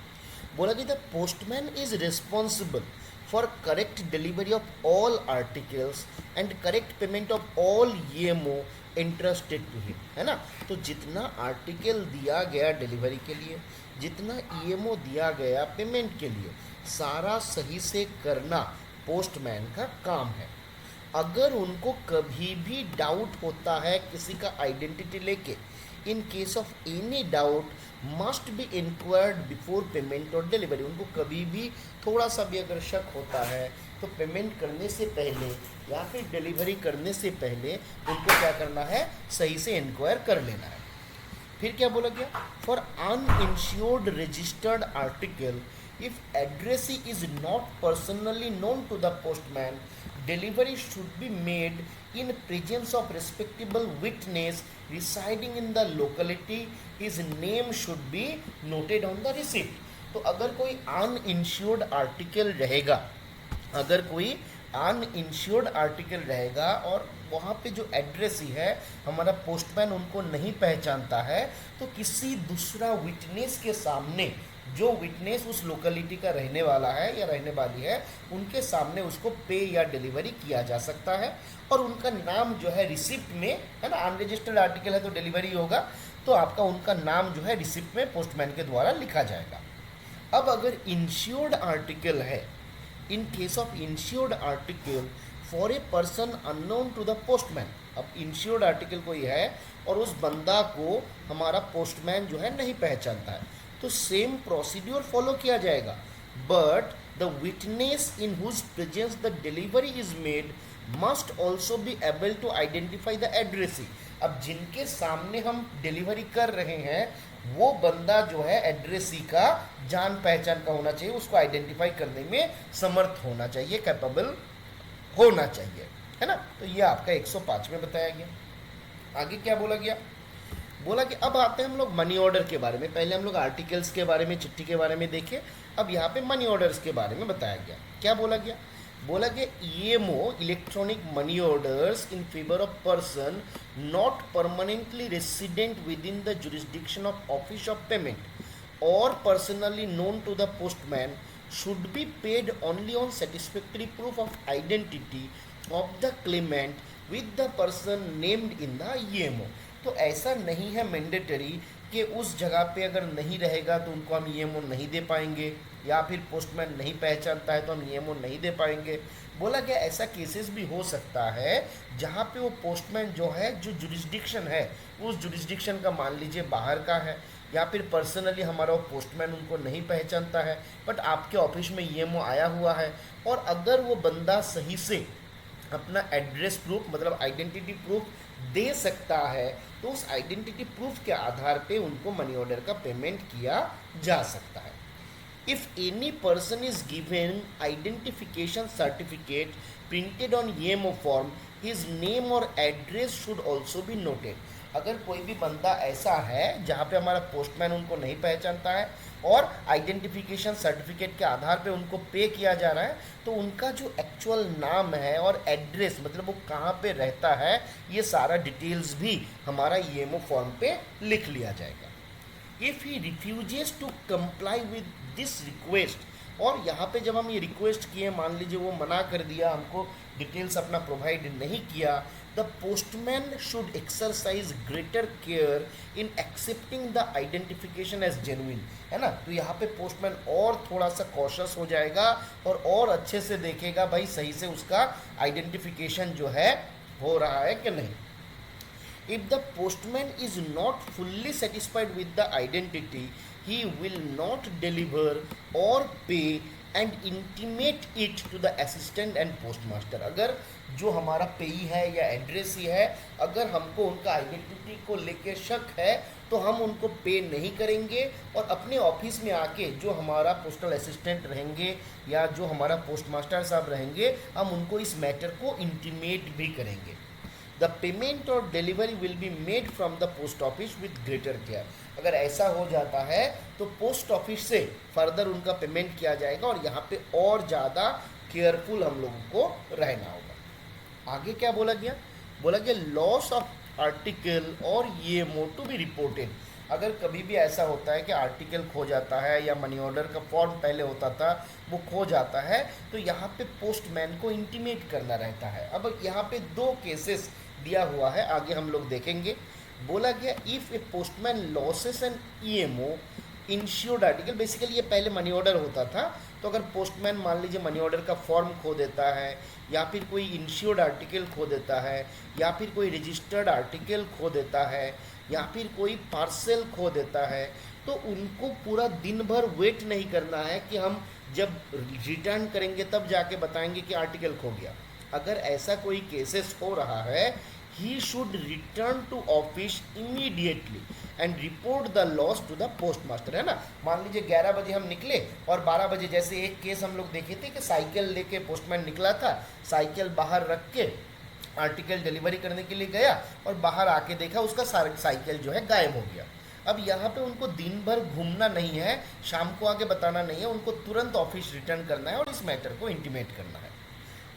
बोला कि the postman is responsible for correct delivery of all articles and correct payment of all EMO interested to him, है ना। तो जितना आर्टिकल दिया गया डिलीवरी के लिए, जितना ईएमओ दिया गया पेमेंट के लिए, सारा सही से करना पोस्टमैन का काम है। अगर उनको कभी भी डाउट होता है किसी का आइडेंटिटी लेके, इन case of any doubt must be inquired before payment और डिलीवरी, उनको कभी भी थोड़ा सा भी अगर शक होता है तो पेमेंट करने से पहले या फिर डिलीवरी करने से पहले उनको क्या करना है, सही से इंक्वायर कर लेना है। फिर क्या बोला गया, for uninsured registered article if addressee is not personally known to the postman, delivery should be made in presence of respectable witness residing in the locality, his name should be noted on the receipt। तो अगर कोई uninsured article रहेगा, अगर कोई uninsured article रहेगा और वहाँ पे जो एड्रेस ही है हमारा पोस्टमैन उनको नहीं पहचानता है, तो किसी दूसरा विटनेस के सामने, जो विटनेस उस लोकेलिटी का रहने वाला है या रहने वाली है, उनके सामने उसको पे या डिलीवरी किया जा सकता है और उनका नाम जो है रिसिप्ट में, है ना, अनरजिस्टर्ड आर्टिकल है तो डिलीवरी होगा, तो आपका उनका नाम जो है रिसिप्ट में पोस्टमैन के द्वारा लिखा जाएगा। अब अगर इंश्योर्ड आर्टिकल है, in case of insured article for a person unknown to the postman, अब इंश्योर्ड आर्टिकल कोई है और उस बंदा को हमारा पोस्टमैन जो है नहीं पहचानता है, तो सेम प्रोसीड्यूर फॉलो किया जाएगा, but the witness in whose presence the delivery is made must also be able to identify the addressee. अब जिनके सामने हम डिलीवरी कर रहे हैं वो बंदा जो है एड्रेसी का जान पहचान का होना चाहिए, उसको आइडेंटिफाई करने में समर्थ होना चाहिए, कैपेबल होना चाहिए, है ना। तो ये आपका 105 में बताया गया। आगे क्या बोला गया, बोला कि अब आते हैं हम लोग मनी ऑर्डर के बारे में। पहले हम लोग आर्टिकल्स के बारे में, चिट्ठी के बारे में देखे, अब यहाँ पे मनी ऑर्डर्स के बारे में बताया गया। क्या बोला गया, बोला गया EMO electronic money orders in favour of person not permanently resident within the jurisdiction of office of payment or personally known to the postman should be paid only on satisfactory proof of identity of the claimant with the person named in the EMO। तो ऐसा नहीं है mandatory कि उस जगह पे अगर नहीं रहेगा तो उनको हम ईएमओ नहीं दे पाएंगे, या फिर पोस्टमैन नहीं पहचानता है तो हम ईएमओ नहीं दे पाएंगे। बोला गया ऐसा केसेस भी हो सकता है जहाँ पे वो पोस्टमैन जो है, जो जुरिस्डिक्शन है उस जुरिस्डिक्शन का मान लीजिए बाहर का है, या फिर पर्सनली हमारा वो पोस्टमैन उनको नहीं पहचानता है, बट आपके ऑफिस में ईएमओ आया हुआ है, और अगर वो बंदा सही से अपना एड्रेस प्रूफ मतलब आइडेंटिटी प्रूफ दे सकता है तो उस आइडेंटिटी प्रूफ के आधार पे उनको मनी ऑर्डर का पेमेंट किया जा सकता है। If any person is given identification certificate printed on EMO form, his name or address should also be noted. अगर कोई भी बंदा ऐसा है जहाँ पे हमारा पोस्टमैन उनको नहीं पहचानता है और आइडेंटिफिकेशन सर्टिफिकेट के आधार पे उनको पे किया जा रहा है, तो उनका जो एक्चुअल नाम है और एड्रेस मतलब वो कहाँ पे रहता है ये सारा डिटेल्स भी हमारा ईएमओ फॉर्म पे लिख लिया जाएगा। If he refuses to comply with this request, और यहाँ पे जब हम ये रिक्वेस्ट किए, मान लीजिए वो मना कर दिया, हमको डिटेल्स अपना प्रोवाइड नहीं किया, the postman should exercise greater care in accepting the identification as genuine, है ना। तो यहाँ पे पोस्टमैन और थोड़ा सा कॉशियस हो जाएगा और अच्छे से देखेगा भाई सही से उसका आइडेंटिफिकेशन जो है हो रहा है कि नहीं। If the postman is not fully satisfied with the identity, he will not deliver or pay and intimate it to the assistant and postmaster। अगर जो हमारा पेई है या एड्रेस ही है, अगर हमको उनका आइडेंटिटी को लेके शक है तो हम उनको पे नहीं करेंगे, और अपने ऑफिस में आके जो हमारा पोस्टल असिस्टेंट रहेंगे या जो हमारा पोस्टमास्टर साहब रहेंगे, हम उनको इस मैटर को इंटीमेट भी करेंगे। द पेमेंट और delivery will be made from the post office with greater care. अगर ऐसा हो जाता है तो पोस्ट ऑफिस से फर्दर उनका पेमेंट किया जाएगा, और यहाँ पे और ज़्यादा केयरफुल हम लोगों को रहना होगा। आगे क्या बोला गया? बोला गया लॉस ऑफ आर्टिकल और ईएमओ टू बी रिपोर्टेड। अगर कभी भी ऐसा होता है कि आर्टिकल खो जाता है या मनी ऑर्डर का फॉर्म पहले होता था वो खो जाता है, तो यहाँ पे पोस्टमैन को इंटीमेट करना रहता है। अब यहाँ पे दो केसेस दिया हुआ है, आगे हम लोग देखेंगे। बोला गया if a postman loses an EMO insured article, basically ये पहले मनी ऑर्डर होता था, तो अगर पोस्टमैन मान लीजिए मनी ऑर्डर का फॉर्म खो देता है, या फिर कोई इंश्योर्ड आर्टिकल खो देता है, या फिर कोई रजिस्टर्ड आर्टिकल खो देता है, या फिर कोई पार्सल खो देता है, तो उनको पूरा दिन भर वेट नहीं करना है कि हम जब रिटर्न करेंगे तब जाके बताएंगे कि आर्टिकल खो गया। अगर ऐसा कोई केसेस हो रहा है, he should return to office immediately and report the loss to the postmaster, है ना। मान लीजिए 11 बजे हम निकले और 12 बजे, जैसे एक केस हम लोग देखे थे कि साइकिल लेके पोस्टमैन निकला था, साइकिल बाहर रख के आर्टिकल डिलीवरी करने के लिए गया और बाहर आके देखा उसका साइकिल जो है गायब हो गया। अब यहाँ पे उनको दिन भर घूमना नहीं है, शाम को आके बताना नहीं है, उनको तुरंत ऑफिस रिटर्न करना है और इस मैटर को इंटीमेट करना है।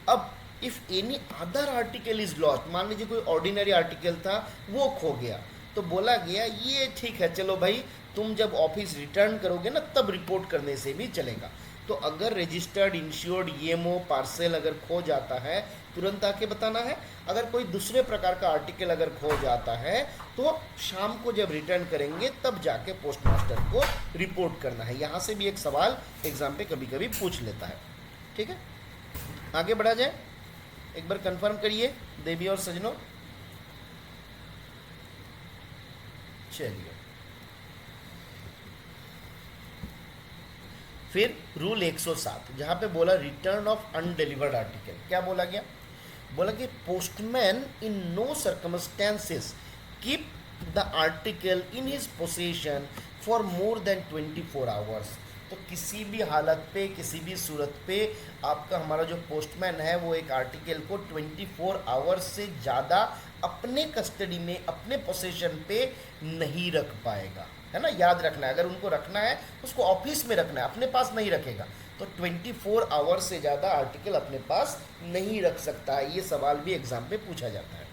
अब if any other article is lost, मान लीजिए कोई ऑर्डिनरी आर्टिकल था वो खो गया, तो बोला गया ये ठीक है, चलो भाई तुम जब ऑफिस रिटर्न करोगे ना तब रिपोर्ट करने से भी चलेगा। तो अगर रजिस्टर्ड इंश्योर्ड ईएमओ पार्सल अगर खो जाता है तुरंत आके बताना है। अगर कोई दूसरे प्रकार का आर्टिकल अगर खो जाता है तो शाम को जब रिटर्न करेंगे तब जाके पोस्टमास्टर को रिपोर्ट करना है। यहाँ से भी एक सवाल एग्जाम पे कभी कभी पूछ लेता है। ठीक है, आगे बढ़ा जाए, एक बार कंफर्म करिए देवी और सजनों। चलिए, फिर रूल 107 जहाँ पे बोला रिटर्न ऑफ अनडिलीवर्ड आर्टिकल। क्या बोला गया? बोला कि postman in no circumstances keep the article in his possession for more than 24 hours. तो किसी भी हालत पे, किसी भी सूरत पे आपका हमारा जो पोस्टमैन है वो एक आर्टिकल को 24 आवर्स से ज़्यादा अपने कस्टडी में, अपने पोसेशन पे नहीं रख पाएगा, है ना। याद रखना है, अगर उनको रखना है उसको ऑफिस में रखना है, अपने पास नहीं रखेगा। तो 24 आवर्स से ज़्यादा आर्टिकल अपने पास नहीं रख सकता है। ये सवाल भी एग्जाम पे पूछा जाता है।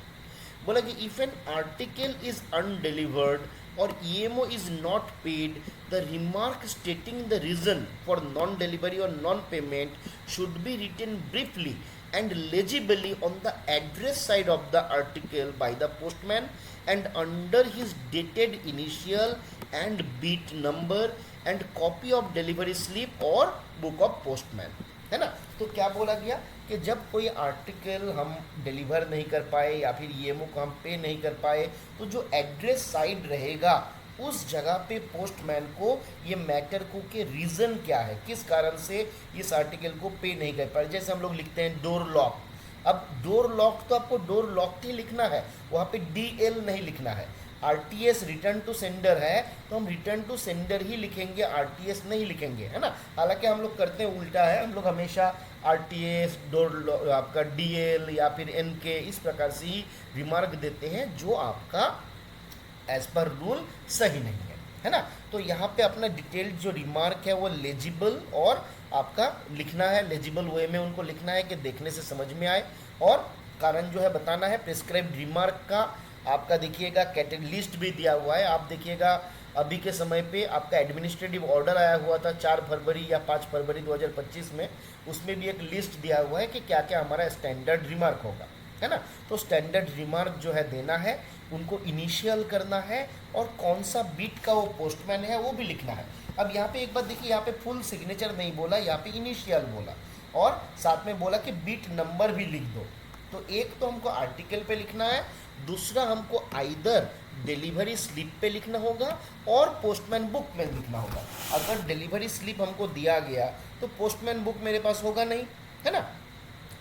बोला कि if an article is undelivered or EMO is not paid the remark stating the reason for non-delivery or non-payment should be written briefly and legibly on the address side of the article by the postman and under his dated initial and beat number and copy of delivery slip or book of postman, है ना। तो क्या बोला गया कि जब कोई article हम डिलीवर नहीं कर पाए या फिर ईएमओ को हम पे नहीं कर पाए, तो जो एड्रेस साइड रहेगा उस जगह पे पोस्टमैन को ये मैटर को कि रीज़न क्या है, किस कारण से इस आर्टिकल को पे नहीं कर पाए। जैसे हम लोग लिखते हैं डोर लॉक, अब डोर लॉक तो आपको डोर लॉक ही लिखना है, वहाँ पे DL नहीं लिखना है। RTS रिटर्न टू सेंडर है तो हम रिटर्न टू सेंडर ही लिखेंगे, RTS नहीं लिखेंगे, है ना। हालांकि हम लोग करते हैं उल्टा है, हम लोग हमेशा RTS डोर आपका DL या फिर NK इस प्रकार से ही रिमार्क देते हैं जो आपका एज पर रूल सही नहीं है ना। तो यहाँ पे अपना डिटेल्ड जो रिमार्क है वो लेजिबल और आपका लिखना है, लेजिबल वे में उनको लिखना है कि देखने से समझ में आए, और कारण जो है बताना है। प्रिस्क्राइब्ड रिमार्क का आपका देखिएगा कैटेगरी लिस्ट भी दिया हुआ है। आप देखिएगा अभी के समय पे आपका एडमिनिस्ट्रेटिव ऑर्डर आया हुआ था 4 फरवरी या 5 फरवरी 2025 में, उसमें भी एक लिस्ट दिया हुआ है कि क्या क्या हमारा स्टैंडर्ड रिमार्क होगा, है ना। तो स्टैंडर्ड रिमार्क जो है देना है, उनको इनिशियल करना है और कौन सा बीट का वो पोस्टमैन है वो भी लिखना है। अब यहाँ पे एक बात देखिए, यहाँ पे फुल सिग्नेचर नहीं बोला, यहाँ पे इनिशियल बोला और साथ में बोला कि बीट नंबर भी लिख दो। तो एक तो हमको आर्टिकल पे लिखना है, दूसरा हमको आइदर डिलीवरी स्लिप पे लिखना होगा और पोस्टमैन बुक में लिखना होगा। अगर डिलीवरी स्लिप हमको दिया गया तो पोस्टमैन बुक मेरे पास होगा नहीं, है ना।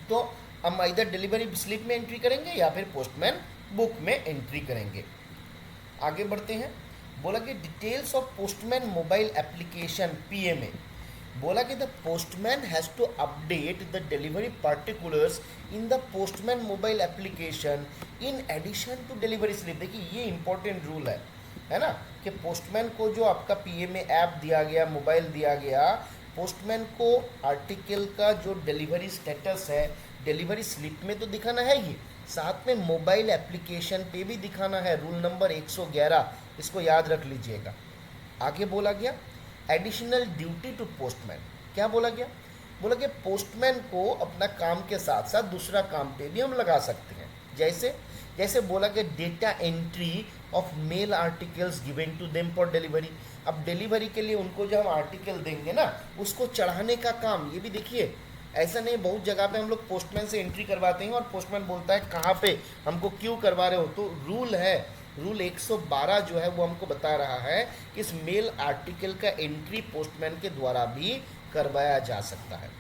तो हम आइदर डिलीवरी स्लिप में एंट्री करेंगे या फिर पोस्टमैन बुक में एंट्री करेंगे। आगे बढ़ते हैं। बोला कि details of postman mobile application PMA, बोला कि the postman has to update the delivery particulars in the postman mobile application in addition to delivery slip. देखिए ये इंपॉर्टेंट रूल है ना, कि पोस्टमैन को जो आपका PMA ऐप दिया गया, मोबाइल दिया गया, पोस्टमैन को आर्टिकल का जो डिलीवरी स्टेटस है डिलीवरी स्लिप में तो दिखाना है ही, साथ में मोबाइल एप्लीकेशन पे भी दिखाना है। रूल नंबर 111, इसको याद रख लीजिएगा। आगे बोला गया एडिशनल ड्यूटी टू पोस्टमैन, क्या बोला गया, बोला कि पोस्टमैन को अपना काम के साथ साथ दूसरा काम पे भी हम लगा सकते हैं। जैसे बोला कि data entry of mail articles given to them for delivery. अब डिलीवरी के लिए उनको जो हम आर्टिकल देंगे ना, उसको चढ़ाने का काम, ये भी देखिए ऐसा नहीं, बहुत जगह पे हम लोग पोस्टमैन से एंट्री करवाते हैं और पोस्टमैन बोलता है कहाँ पे, हमको क्यों करवा रहे हो। तो रूल है, रूल 112 जो है वो हमको बता रहा है कि इस मेल आर्टिकल का एंट्री पोस्टमैन के द्वारा भी करवाया जा सकता है।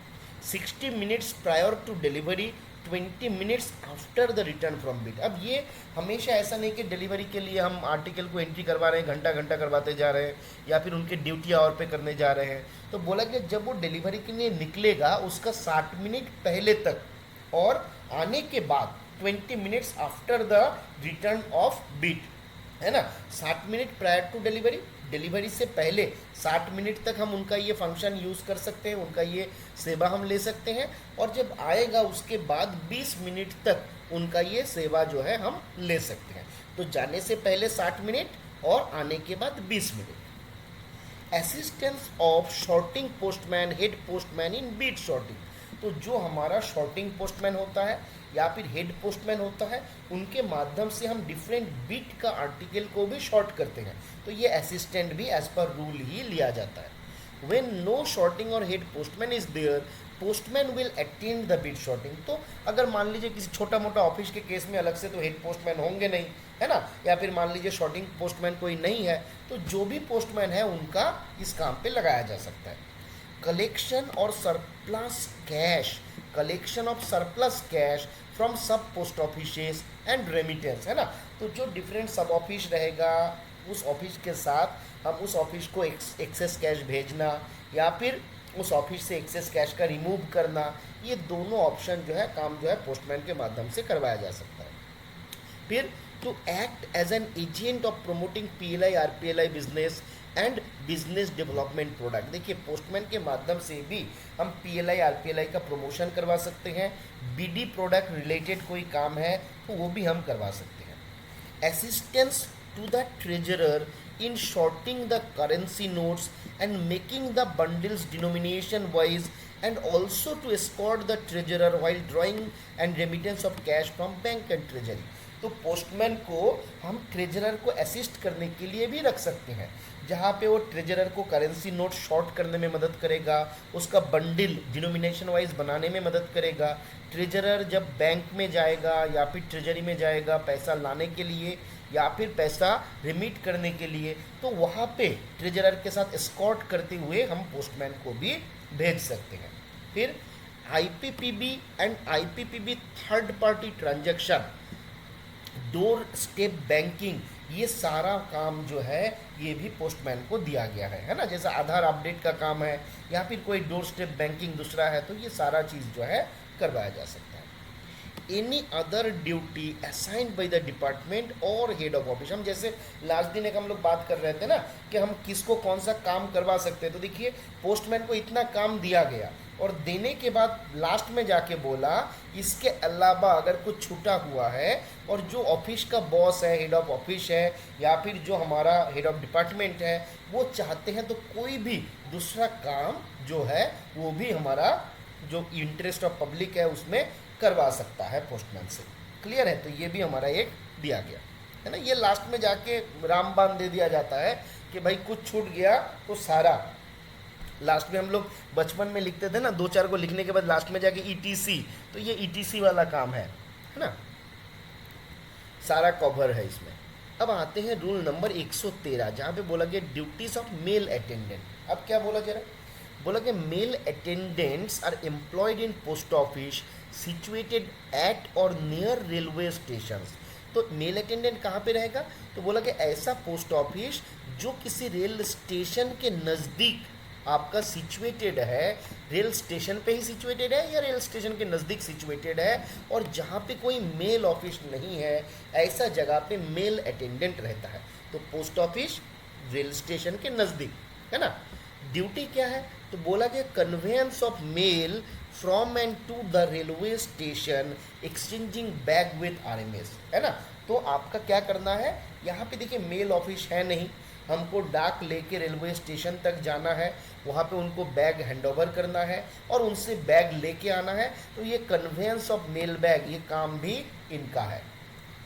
60 minutes prior to delivery, 20 minutes after the return from beat. अब ये हमेशा ऐसा नहीं कि डिलीवरी के लिए हम आर्टिकल को एंट्री करवा रहे हैं, घंटा घंटा करवाते जा रहे हैं या फिर उनके ड्यूटी आवर पे करने जा रहे हैं। तो बोला कि जब वो डिलीवरी के लिए निकलेगा उसका 60 मिनट पहले तक और आने के बाद 20 minutes after the return of beat, है ना। 60 minute prior to delivery, delivery से पहले 60 मिनट तक हम उनका ये फंक्शन यूज़ कर सकते हैं, उनका ये सेवा हम ले सकते हैं, और जब आएगा उसके बाद 20 मिनट तक उनका ये सेवा जो है हम ले सकते हैं। तो जाने से पहले 60 मिनट और आने के बाद 20 minute. Assistance of sorting postman, head postman in beat sorting. तो जो हमारा शॉर्टिंग पोस्टमैन होता है या फिर हेड पोस्टमैन होता है, उनके माध्यम से हम डिफरेंट बीट का आर्टिकल को भी शॉर्ट करते हैं। तो ये असिस्टेंट भी एज पर रूल ही लिया जाता है। When no sorting or head postman is there, postman will attend the beat sorting. तो अगर मान लीजिए किसी छोटा मोटा ऑफिस के केस में अलग से तो हेड पोस्टमैन होंगे नहीं, है ना, या फिर मान लीजिए शॉर्टिंग पोस्टमैन कोई नहीं है, तो जो भी पोस्टमैन है उनका इस काम पे लगाया जा सकता है। कलेक्शन और surplus cash, collection of surplus cash from सब पोस्ट ऑफिसेस एंड रेमिटेंस, है ना। तो जो डिफरेंट सब ऑफिस रहेगा उस ऑफिस के साथ हम उस ऑफिस को एक्सेस कैश भेजना या फिर उस ऑफिस से एक्सेस कैश का रिमूव करना, ये दोनों ऑप्शन जो है काम जो है पोस्टमैन के माध्यम से करवाया जा सकता है। फिर to act as an agent of promoting PLI RPLI business and business development product. देखिए पोस्टमैन के माध्यम से भी हम PLI RPLI का प्रमोशन करवा सकते हैं, BD प्रोडक्ट रिलेटेड कोई काम है तो वो भी हम करवा सकते हैं। Assistance to the treasurer in sorting the currency notes and making the bundles denomination wise, and also to escort the treasurer while drawing and remittance of cash from bank and treasury. तो postman को हम treasurer को assist करने के लिए भी रख सकते हैं, जहाँ पे वो ट्रेजरर को करेंसी नोट शॉर्ट करने में मदद करेगा, उसका बंडल डिनोमिनेशन वाइज बनाने में मदद करेगा। ट्रेजरर जब बैंक में जाएगा या फिर ट्रेजरी में जाएगा पैसा लाने के लिए या फिर पैसा रिमिट करने के लिए, तो वहाँ पे ट्रेजरर के साथ एस्कॉर्ट करते हुए हम पोस्टमैन को भी भेज सकते हैं। फिर IPPB and IPPB third party transaction, door step banking, ये सारा काम जो है ये भी पोस्टमैन को दिया गया है ना। जैसा आधार अपडेट का काम है या फिर कोई डोर स्टेप बैंकिंग दूसरा है, तो ये सारा चीज़ जो है करवाया जा सकता है। Any other duty assigned by the department और हेड ऑफ ऑफिस, हम जैसे लास्ट दिन एक हम लोग बात कर रहे थे ना कि हम किसको कौन सा काम करवा सकते हैं, तो देखिए पोस्टमैन को इतना काम दिया गया और देने के बाद लास्ट में जाके बोला इसके अलावा अगर कुछ छूटा हुआ है और जो ऑफिस का बॉस है, हेड ऑफ ऑफिस है या फिर जो हमारा हेड ऑफ डिपार्टमेंट है वो चाहते हैं तो कोई भी दूसरा काम जो है वो भी हमारा जो इंटरेस्ट ऑफ पब्लिक है उसमें करवा सकता है पोस्टमैन से। क्लियर है? तो ये भी हमारा एक दिया गया है ना। ये लास्ट में जाके रामबाण दे दिया जाता है कि भाई कुछ छूट गया तो सारा, लास्ट में हम लोग बचपन में लिखते थे ना, दो चार को लिखने के बाद लास्ट में जाके ईटीसी, तो ये ईटीसी वाला काम है ना, सारा कवर है इसमें। अब आते हैं रूल नंबर 113 जहाँ पे बोला गया ड्यूटीज ऑफ मेल अटेंडेंट। अब क्या बोला जरा, बोला कि mail attendants are employed in post office situated at or near railway station. तो मेल अटेंडेंट कहाँ पे रहेगा, तो बोला कि ऐसा पोस्ट ऑफिस जो किसी रेल स्टेशन के नज़दीक आपका सिचुएटेड है, रेल स्टेशन पे ही सिचुएटेड है या रेल स्टेशन के नज़दीक सिचुएटेड है, और जहाँ पे कोई मेल ऑफिस नहीं है ऐसा जगह पे मेल अटेंडेंट रहता है। तो पोस्ट ऑफिस रेल स्टेशन के नज़दीक है ना। ड्यूटी क्या है, तो बोला गया conveyance of mail from and to the railway station exchanging bag with RMS, है ना। तो आपका क्या करना है, यहाँ पे देखिए मेल ऑफिस है नहीं, हमको डाक लेके रेलवे स्टेशन तक जाना है, वहाँ पे उनको बैग हैंडओवर करना है और उनसे बैग लेके आना है। तो ये कन्वेंस ऑफ मेल बैग ये काम भी इनका है।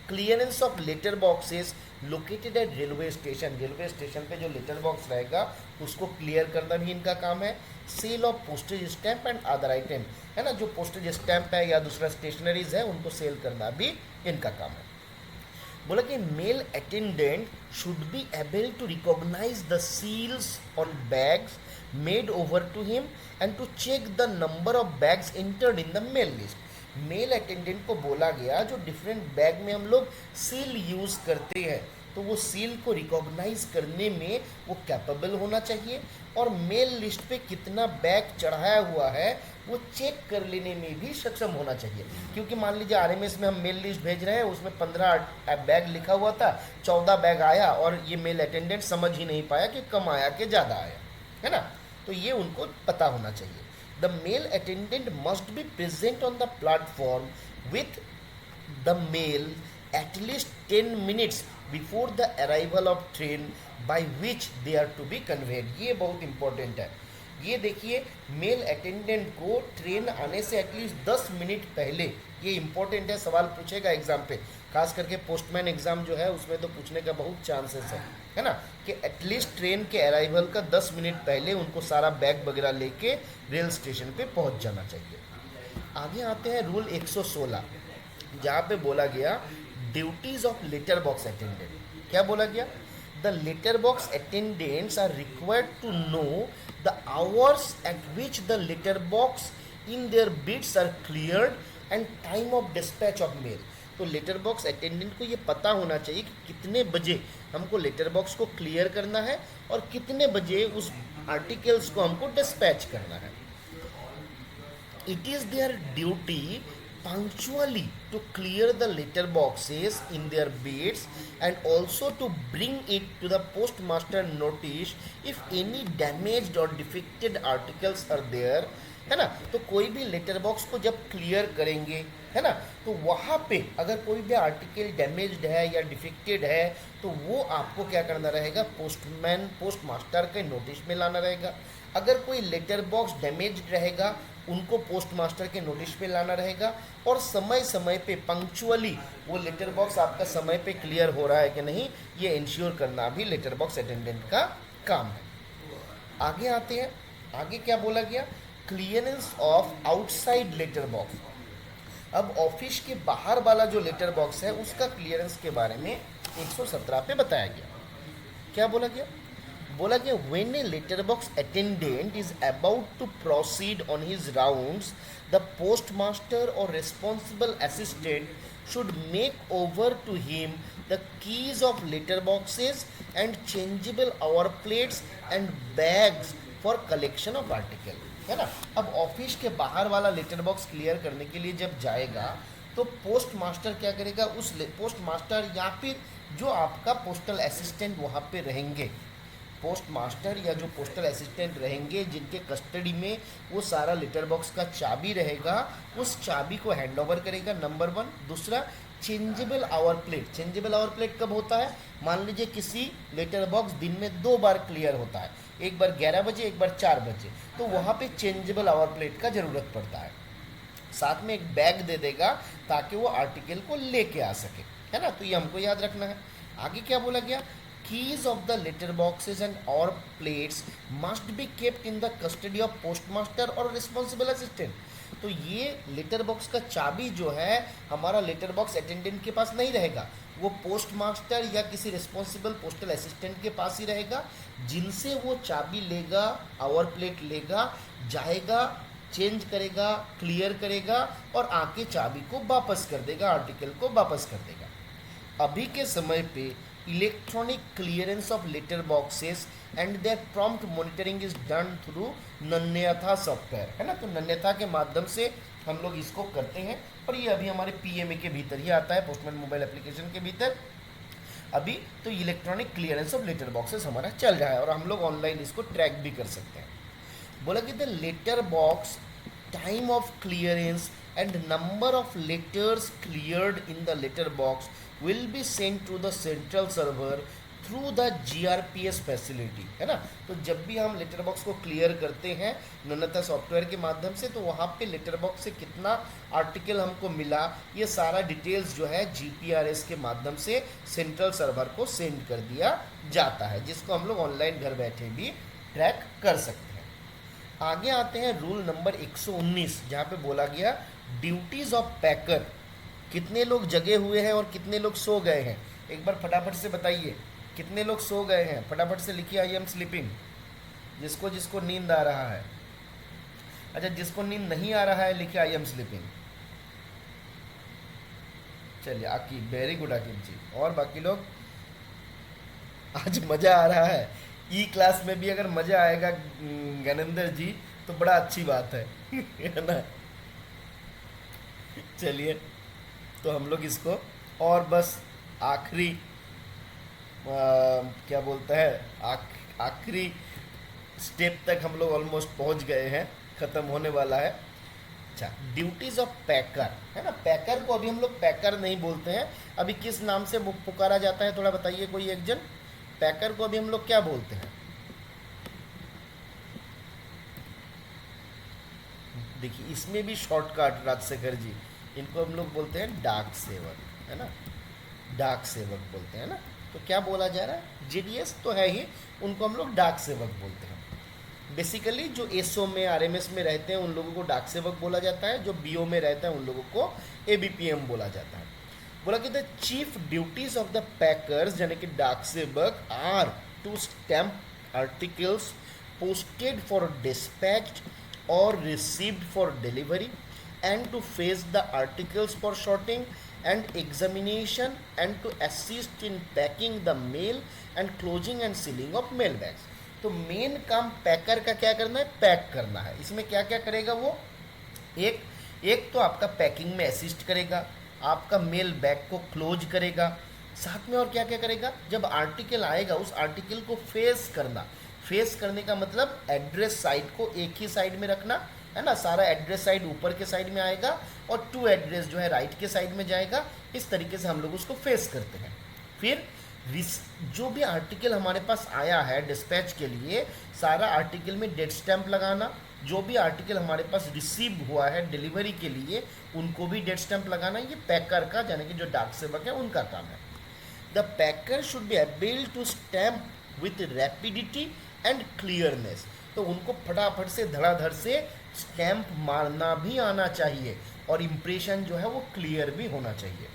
Clearance of letter boxes located at railway station, railway station पे जो लेटर बॉक्स रहेगा उसको क्लियर करना भी इनका काम है। Sale of postage stamp and other item, है ना, जो पोस्टेज स्टैंप है या दूसरा स्टेशनरीज है उनको सेल करना भी इनका काम है। बोला कि mail attendant should be able to recognise the seals on bags made over to him and to check the number of bags entered in the mail list. Mail attendant को बोला गया जो डिफरेंट बैग में हम लोग seal use करते हैं तो वो सील को रिकॉग्नाइज करने में वो कैपेबल होना चाहिए, और मेल लिस्ट पे कितना बैग चढ़ाया हुआ है वो चेक कर लेने में भी सक्षम होना चाहिए। क्योंकि मान लीजिए आरएमएस में हम मेल लिस्ट भेज रहे हैं, उसमें 15 बैग लिखा हुआ था, 14 बैग आया और ये मेल अटेंडेंट समझ ही नहीं पाया कि कम आया कि ज़्यादा आया, है ना। तो ये उनको पता होना चाहिए। The mail attendant must be present on the platform with the mail at least 10 minutes before the arrival of train by which they are to be conveyed। ये बहुत इंपॉर्टेंट है। ये देखिए मेल अटेंडेंट को ट्रेन आने से at least 10 minute पहले, ये इंपॉर्टेंट है, सवाल पूछेगा एग्जाम पे, खास करके पोस्टमैन एग्जाम जो है उसमें तो पूछने का बहुत चांसेस है ना, कि एटलीस्ट ट्रेन के अराइवल का 10 मिनट पहले उनको सारा बैग वगैरह लेके रेल स्टेशन पे पहुंच जाना चाहिए। आगे आते हैं रूल 116 जहाँ पे बोला गया duties of letter box attendant. क्या बोला गया, the letter box attendants are required to know the hours at which the letter box in their beats are cleared and time of dispatch of mail. तो letter box attendant को ये पता होना चाहिए कि कितने बजे हमको लेटर बॉक्स को क्लियर करना है और कितने बजे उस आर्टिकल्स को हमको डिस्पैच करना है। It is there duty punctually to clear the letter boxes in their beds and also to bring it to the postmaster notice if any damaged or defected articles are there है ना। तो कोई भी letter box को जब clear करेंगे, है ना, तो वहाँ पे अगर कोई भी आर्टिकल डैमेज्ड है या डिफेक्टेड है तो वो आपको क्या करना रहेगा, पोस्ट मास्टर के नोटिस में लाना रहेगा। अगर कोई लेटर बॉक्स डैमेज्ड रहेगा उनको पोस्ट मास्टर के नोटिस पे लाना रहेगा, और समय समय पे पंक्चुअली वो लेटर बॉक्स आपका समय पे क्लियर हो रहा है कि नहीं, ये इंश्योर करना भी लेटर बॉक्स अटेंडेंट का काम है। आगे आते हैं, आगे क्या बोला गया, clearance of outside letter box. अब ऑफिस के बाहर वाला जो लेटर बॉक्स है उसका क्लियरेंस के बारे में 117 पे बताया गया। क्या बोला गया, बोला गया when a letter box attendant is about to proceed on his rounds the postmaster or responsible assistant should make over to him the keys of letter boxes and changeable hour plates and bags for collection of article, है ना। अब office के बाहर वाला letter box clear करने के लिए जब जाएगा तो पोस्ट मास्टर क्या करेगा, उस पोस्ट मास्टर या फिर जो आपका पोस्टल असिस्टेंट वहाँ पे रहेंगे, पोस्ट मास्टर या जो पोस्टल असिस्टेंट रहेंगे जिनके कस्टडी में वो सारा लेटर बॉक्स का चाबी रहेगा, उस चाबी को हैंड ओवर करेगा, नंबर 1। दूसरा, changeable hour plate. Changeable hour plate कब होता है, मान लीजिए किसी लेटर बॉक्स दिन में 2 बार क्लियर होता है, एक बार 11 बजे एक बार 4 बजे, तो वहाँ पे चेंजेबल आवर प्लेट का ज़रूरत पड़ता है। साथ में एक बैग दे देगा ताकि वो आर्टिकल को लेके आ सके, है ना, तो ये हमको याद रखना है। आगे क्या बोला गया, keys of the letter boxes and or plates must be kept in the custody of postmaster or responsible assistant। तो ये लेटर बॉक्स का चाबी जो है हमारा लेटर बॉक्स अटेंडेंट के पास नहीं रहेगा, वो पोस्ट मास्टर या किसी रिस्पॉन्सिबल पोस्टल असिस्टेंट के पास ही रहेगा, जिनसे वो चाबी लेगा, आवर प्लेट लेगा, जाएगा, चेंज करेगा, क्लियर करेगा और आके चाबी को वापस कर देगा, आर्टिकल को वापस कर देगा। अभी के समय पे electronic clearance of letter boxes and their prompt monitoring is done through नन्यथा सॉफ्टवेयर, है ना। तो नन्यथा के माध्यम से हम लोग इसको करते हैं और ये अभी हमारे पीएमए के भीतर ही आता है, पोस्टमैन मोबाइल एप्लीकेशन के भीतर अभी। तो electronic clearance of letter boxes हमारा चल रहा है और हम लोग ऑनलाइन इसको ट्रैक भी कर सकते हैं। बोला कि the letter box time of clearance and number of letters cleared in the letter box will be sent to the central server through the GRPS facility, है ना। तो जब भी हम लेटर बॉक्स को क्लियर करते हैं नन्यता सॉफ्टवेयर के माध्यम से तो वहाँ पे लेटर बॉक्स से कितना आर्टिकल हमको मिला ये सारा डिटेल्स जो है GPRS के माध्यम से सेंट्रल सर्वर को सेंड कर दिया जाता है, जिसको हम लोग ऑनलाइन घर बैठे भी ट्रैक कर सकते हैं। आगे आते हैं रूल नंबर 119 जहाँ पे बोला गया ड्यूटीज़ ऑफ पैकर। कितने लोग जगे हुए हैं और कितने लोग सो गए हैं, एक बार फटाफट से बताइए, कितने लोग सो गए हैं, फटाफट से लिखिए आई एम स्लीपिंग, जिसको जिसको नींद आ रहा है। अच्छा, जिसको नींद नहीं आ रहा है लिखिए आई एम स्लीपिंग। चलिए आकिब, वेरी गुड आकिब जी। और बाकी लोग, आज मज़ा आ रहा है, ई क्लास में भी अगर मज़ा आएगा ज्ञानेंद्र जी तो बड़ा अच्छी बात है ना। चलिए, तो हम लोग इसको और बस आखिरी क्या बोलता है आखिरी स्टेप तक हम लोग ऑलमोस्ट पहुंच गए हैं, ख़त्म होने वाला है। अच्छा, ड्यूटीज़ ऑफ पैकर, है ना। पैकर को अभी हम लोग पैकर नहीं बोलते हैं, अभी किस नाम से पुकारा जाता है थोड़ा बताइए कोई एक जन। पैकर को अभी हम लोग क्या बोलते हैं, देखिए इसमें भी शॉर्टकट राजशेखर जी, इनको हम लोग बोलते हैं डाक सेवक, है ना, डाक सेवक बोलते हैं ना। तो क्या बोला जा रहा है, जीडीएस तो है ही, उनको हम लोग डाक सेवक बोलते हैं। बेसिकली जो एसओ में आरएमएस में रहते हैं उन लोगों को डाक सेवक बोला जाता है, जो बीओ में रहता है उन लोगों को एबीपीएम बोला जाता है। बोला कि the chief duties of the packers यानी कि dak sevak are to stamp articles posted for dispatch or received for delivery and to face the articles for sorting and examination and to assist in packing the mail and closing and sealing of mail bags। तो main काम पैकर का क्या करना है, pack करना है। इसमें क्या क्या करेगा वो, एक तो आपका पैकिंग में असिस्ट करेगा, आपका मेल बैग को क्लोज करेगा, साथ में और क्या क्या करेगा, जब आर्टिकल आएगा उस आर्टिकल को फेस करना। फेस करने का मतलब एड्रेस साइड को एक ही साइड में रखना है ना, सारा एड्रेस साइड ऊपर के साइड में आएगा और टू एड्रेस जो है राइट के साइड में जाएगा। इस तरीके से हम लोग उसको फेस करते हैं। फिर जो भी आर्टिकल हमारे पास आया है डिस्पैच के लिए, सारा आर्टिकल में डेट स्टैंप लगाना। जो भी आर्टिकल हमारे पास रिसीव हुआ है डिलीवरी के लिए, उनको भी डेट स्टैंप लगाना। ये पैकर का, यानी कि जो डाक सेवक है, उनका काम है। The packer should be able to stamp with rapidity and clearness. तो उनको फटाफट से धड़ाधड़ से स्टैंप मारना भी आना चाहिए और इम्प्रेशन जो है वो क्लियर भी होना चाहिए।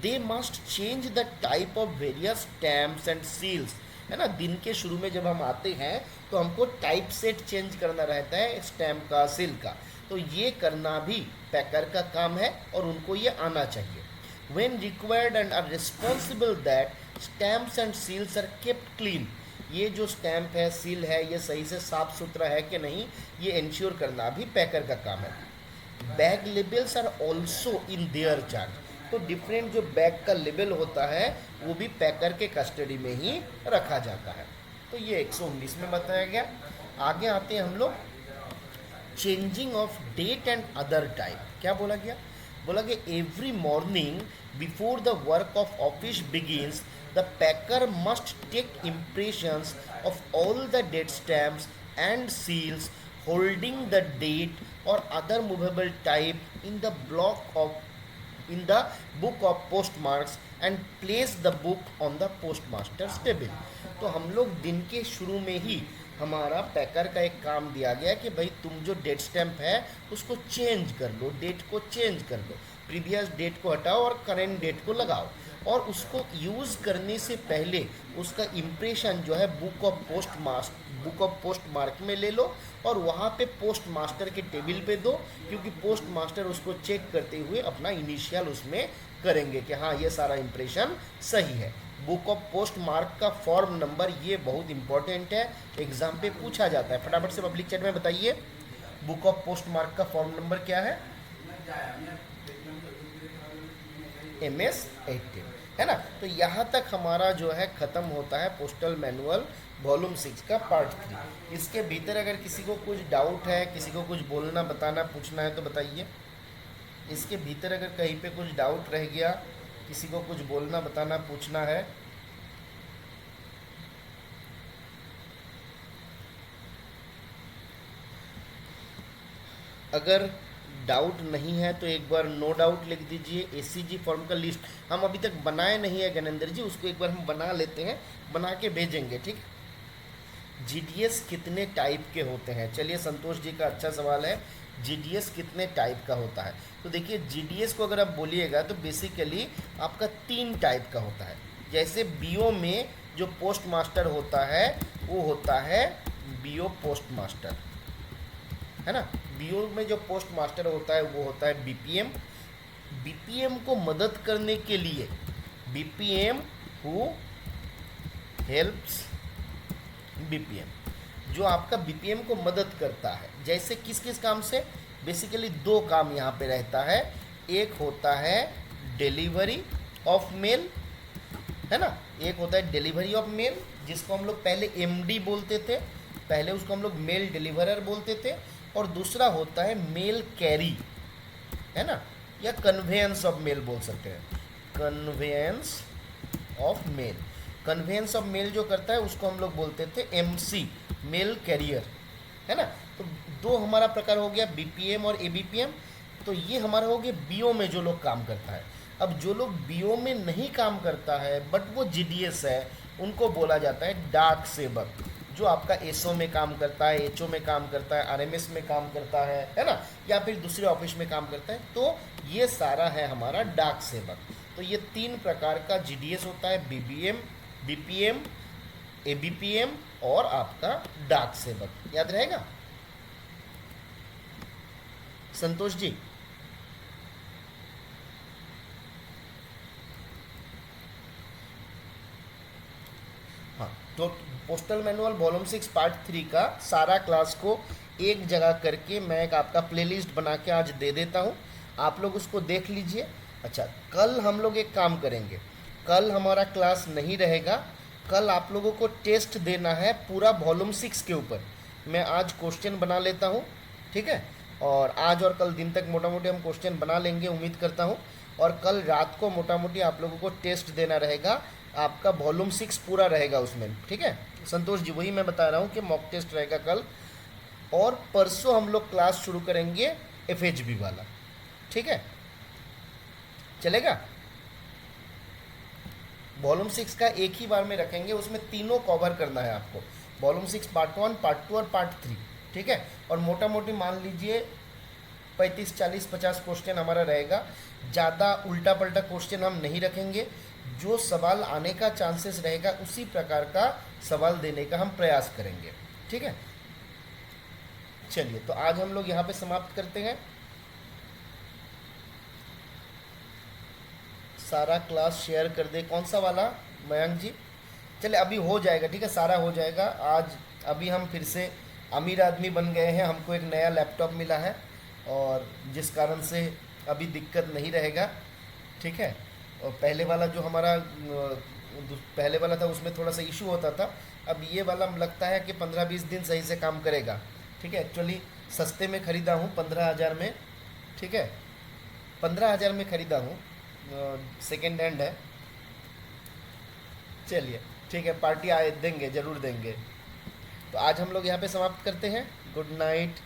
They must change the type of various stamps and seals, है ना। दिन के शुरू में जब हम आते हैं तो हमको टाइप सेट चेंज करना रहता है स्टैम्प का, सील का, तो ये करना भी पैकर का काम है और उनको ये आना चाहिए। When required and are responsible that stamps and seals are kept clean, ये जो स्टैम्प है, सील है, ये सही से साफ सुथरा है कि नहीं, ये इंश्योर करना भी पैकर का काम है। Bag labels are also in their charge. तो डिफरेंट जो बैग का लेबल होता है वो भी पैकर के कस्टडी में ही रखा जाता है। तो ये 119 में बताया गया। आगे आते हैं हम लोग changing of date and other time. क्या बोला गया? बोला कि every morning before the work of office begins the packer must take impressions of all the date stamps and seals holding the date or other movable type in the book of postmarks and place the book on the postmaster's table. तो हम लोग दिन के शुरू में ही हमारा पैकर का एक काम दिया गया कि भाई तुम जो डेट स्टैम्प है उसको चेंज कर लो, डेट को चेंज कर लो, प्रीवियस डेट को हटाओ और करेंट डेट को लगाओ, और उसको यूज़ करने से पहले उसका इम्प्रेशन जो है बुक ऑफ पोस्ट मार्क में ले लो और वहाँ पे पोस्ट मास्टर के टेबल पे दो, क्योंकि पोस्ट मास्टर उसको चेक करते हुए अपना इनिशियल उसमें करेंगे कि हाँ ये सारा इम्प्रेशन सही है। बुक ऑफ पोस्ट मार्क का फॉर्म नंबर ये बहुत इंपॉर्टेंट है, एग्जाम पे पूछा जाता है। फटाफट से पब्लिक चैट में बताइए बुक ऑफ पोस्ट मार्क का फॉर्म नंबर क्या है? MS 18, है ना। तो यहाँ तक हमारा जो है ख़त्म होता है पोस्टल मैनुअल वॉल्यूम 6 का पार्ट 3। इसके भीतर अगर किसी को कुछ डाउट है, किसी को कुछ बोलना, बताना, पूछना है तो बताइए। इसके भीतर अगर कहीं पे कुछ डाउट रह गया, किसी को कुछ बोलना, बताना, पूछना है, अगर डाउट नहीं है तो एक बार नो डाउट लिख दीजिए। ACG फॉर्म का लिस्ट हम अभी तक बनाए नहीं है ज्ञानेंद्र जी, उसको एक बार हम बना लेते हैं, बना के भेजेंगे, ठीक। GDS कितने टाइप के होते हैं? चलिए संतोष जी का अच्छा सवाल है, GDS कितने टाइप का होता है? तो देखिए GDS को अगर आप बोलिएगा तो बेसिकली आपका 3 टाइप का होता है। जैसे BO में जो पोस्ट मास्टर होता है वो होता है BO पोस्ट मास्टर, है ना। BO में जो पोस्ट मास्टर होता है वो होता है BPM। BPM को मदद करने के लिए BPM हु हेल्प्स BPM, जो आपका BPM को मदद करता है। जैसे किस किस काम से? बेसिकली 2 काम यहाँ पे रहता है। एक होता है डिलीवरी ऑफ मेल, है ना, एक होता है डिलीवरी ऑफ मेल जिसको हम लोग पहले MD बोलते थे, पहले उसको हम लोग मेल डिलीवरर बोलते थे, और दूसरा होता है मेल कैरी, है ना, या कन्वेंस ऑफ मेल बोल सकते हैं, conveyance of mail. Conveyance of mail जो करता है उसको हम लोग बोलते थे MC, मेल कैरियर, है ना। तो 2 हमारा प्रकार हो गया, BPM और ABPM। तो ये हमारा हो गया BO में जो लोग काम करता है। अब जो लोग BO में नहीं काम करता है बट वो GDS है, उनको बोला जाता है डाक सेवक, जो आपका SO में काम करता है, HO में काम करता है, RMS में काम करता है ना, या फिर दूसरे ऑफिस में काम करता है। तो ये सारा है हमारा डाक सेवक। तो ये 3 प्रकार का GDS होता है, BPM, ABPM और आपका डाक सेवक। याद रहेगा संतोष जी? हाँ, तो पोस्टल मैनुअल वॉल्यूम 6 पार्ट 3 का सारा क्लास को एक जगह करके मैं एक आपका प्लेलिस्ट बना के आज दे देता हूँ, आप लोग उसको देख लीजिए। अच्छा, कल हम लोग एक काम करेंगे, कल हमारा क्लास नहीं रहेगा, कल आप लोगों को टेस्ट देना है पूरा वॉल्यूम 6 के ऊपर। मैं आज क्वेश्चन बना लेता हूँ ठीक है। और आज और कल दिन तक मोटा मोटी हम क्वेश्चन बना लेंगे, उम्मीद करता हूँ। और कल रात को मोटा मोटी आप लोगों को टेस्ट देना रहेगा, आपका वॉल्यूम 6 पूरा रहेगा उसमें, ठीक है संतोष जी, वही मैं बता रहा हूँ कि मॉक टेस्ट रहेगा कल। और परसों हम लोग क्लास शुरू करेंगे एफएचबी वाला, ठीक है चलेगा। वॉल्यूम 6 का एक ही बार में रखेंगे, उसमें तीनों कवर करना है आपको, वॉल्यूम 6 पार्ट 1 पार्ट 2 और पार्ट 3, ठीक है। और मोटा मोटी मान लीजिए 35 40 50 क्वेश्चन हमारा रहेगा, ज़्यादा उल्टा पल्टा क्वेश्चन हम नहीं रखेंगे। जो सवाल आने का चांसेस रहेगा उसी प्रकार का सवाल देने का हम प्रयास करेंगे, ठीक है। चलिए तो आज हम लोग यहाँ पे समाप्त करते हैं। सारा क्लास शेयर कर दे, कौन सा वाला मयंक जी? चले अभी हो जाएगा, ठीक है सारा हो जाएगा आज। अभी हम फिर से अमीर आदमी बन गए हैं, हमको एक नया लैपटॉप मिला है और जिस कारण से अभी दिक्कत नहीं रहेगा, ठीक है। और पहले वाला जो हमारा पहले वाला था उसमें थोड़ा सा इशू होता था, अब ये वाला लगता है कि 15 20 दिन सही से काम करेगा, ठीक है। एक्चुअली सस्ते में ख़रीदा हूँ 15,000 में, ठीक है 15,000 में ख़रीदा हूँ, सेकेंड हैंड है। चलिए ठीक है, पार्टी आए देंगे, ज़रूर देंगे। तो आज हम लोग यहाँ पे समाप्त करते हैं। Good night.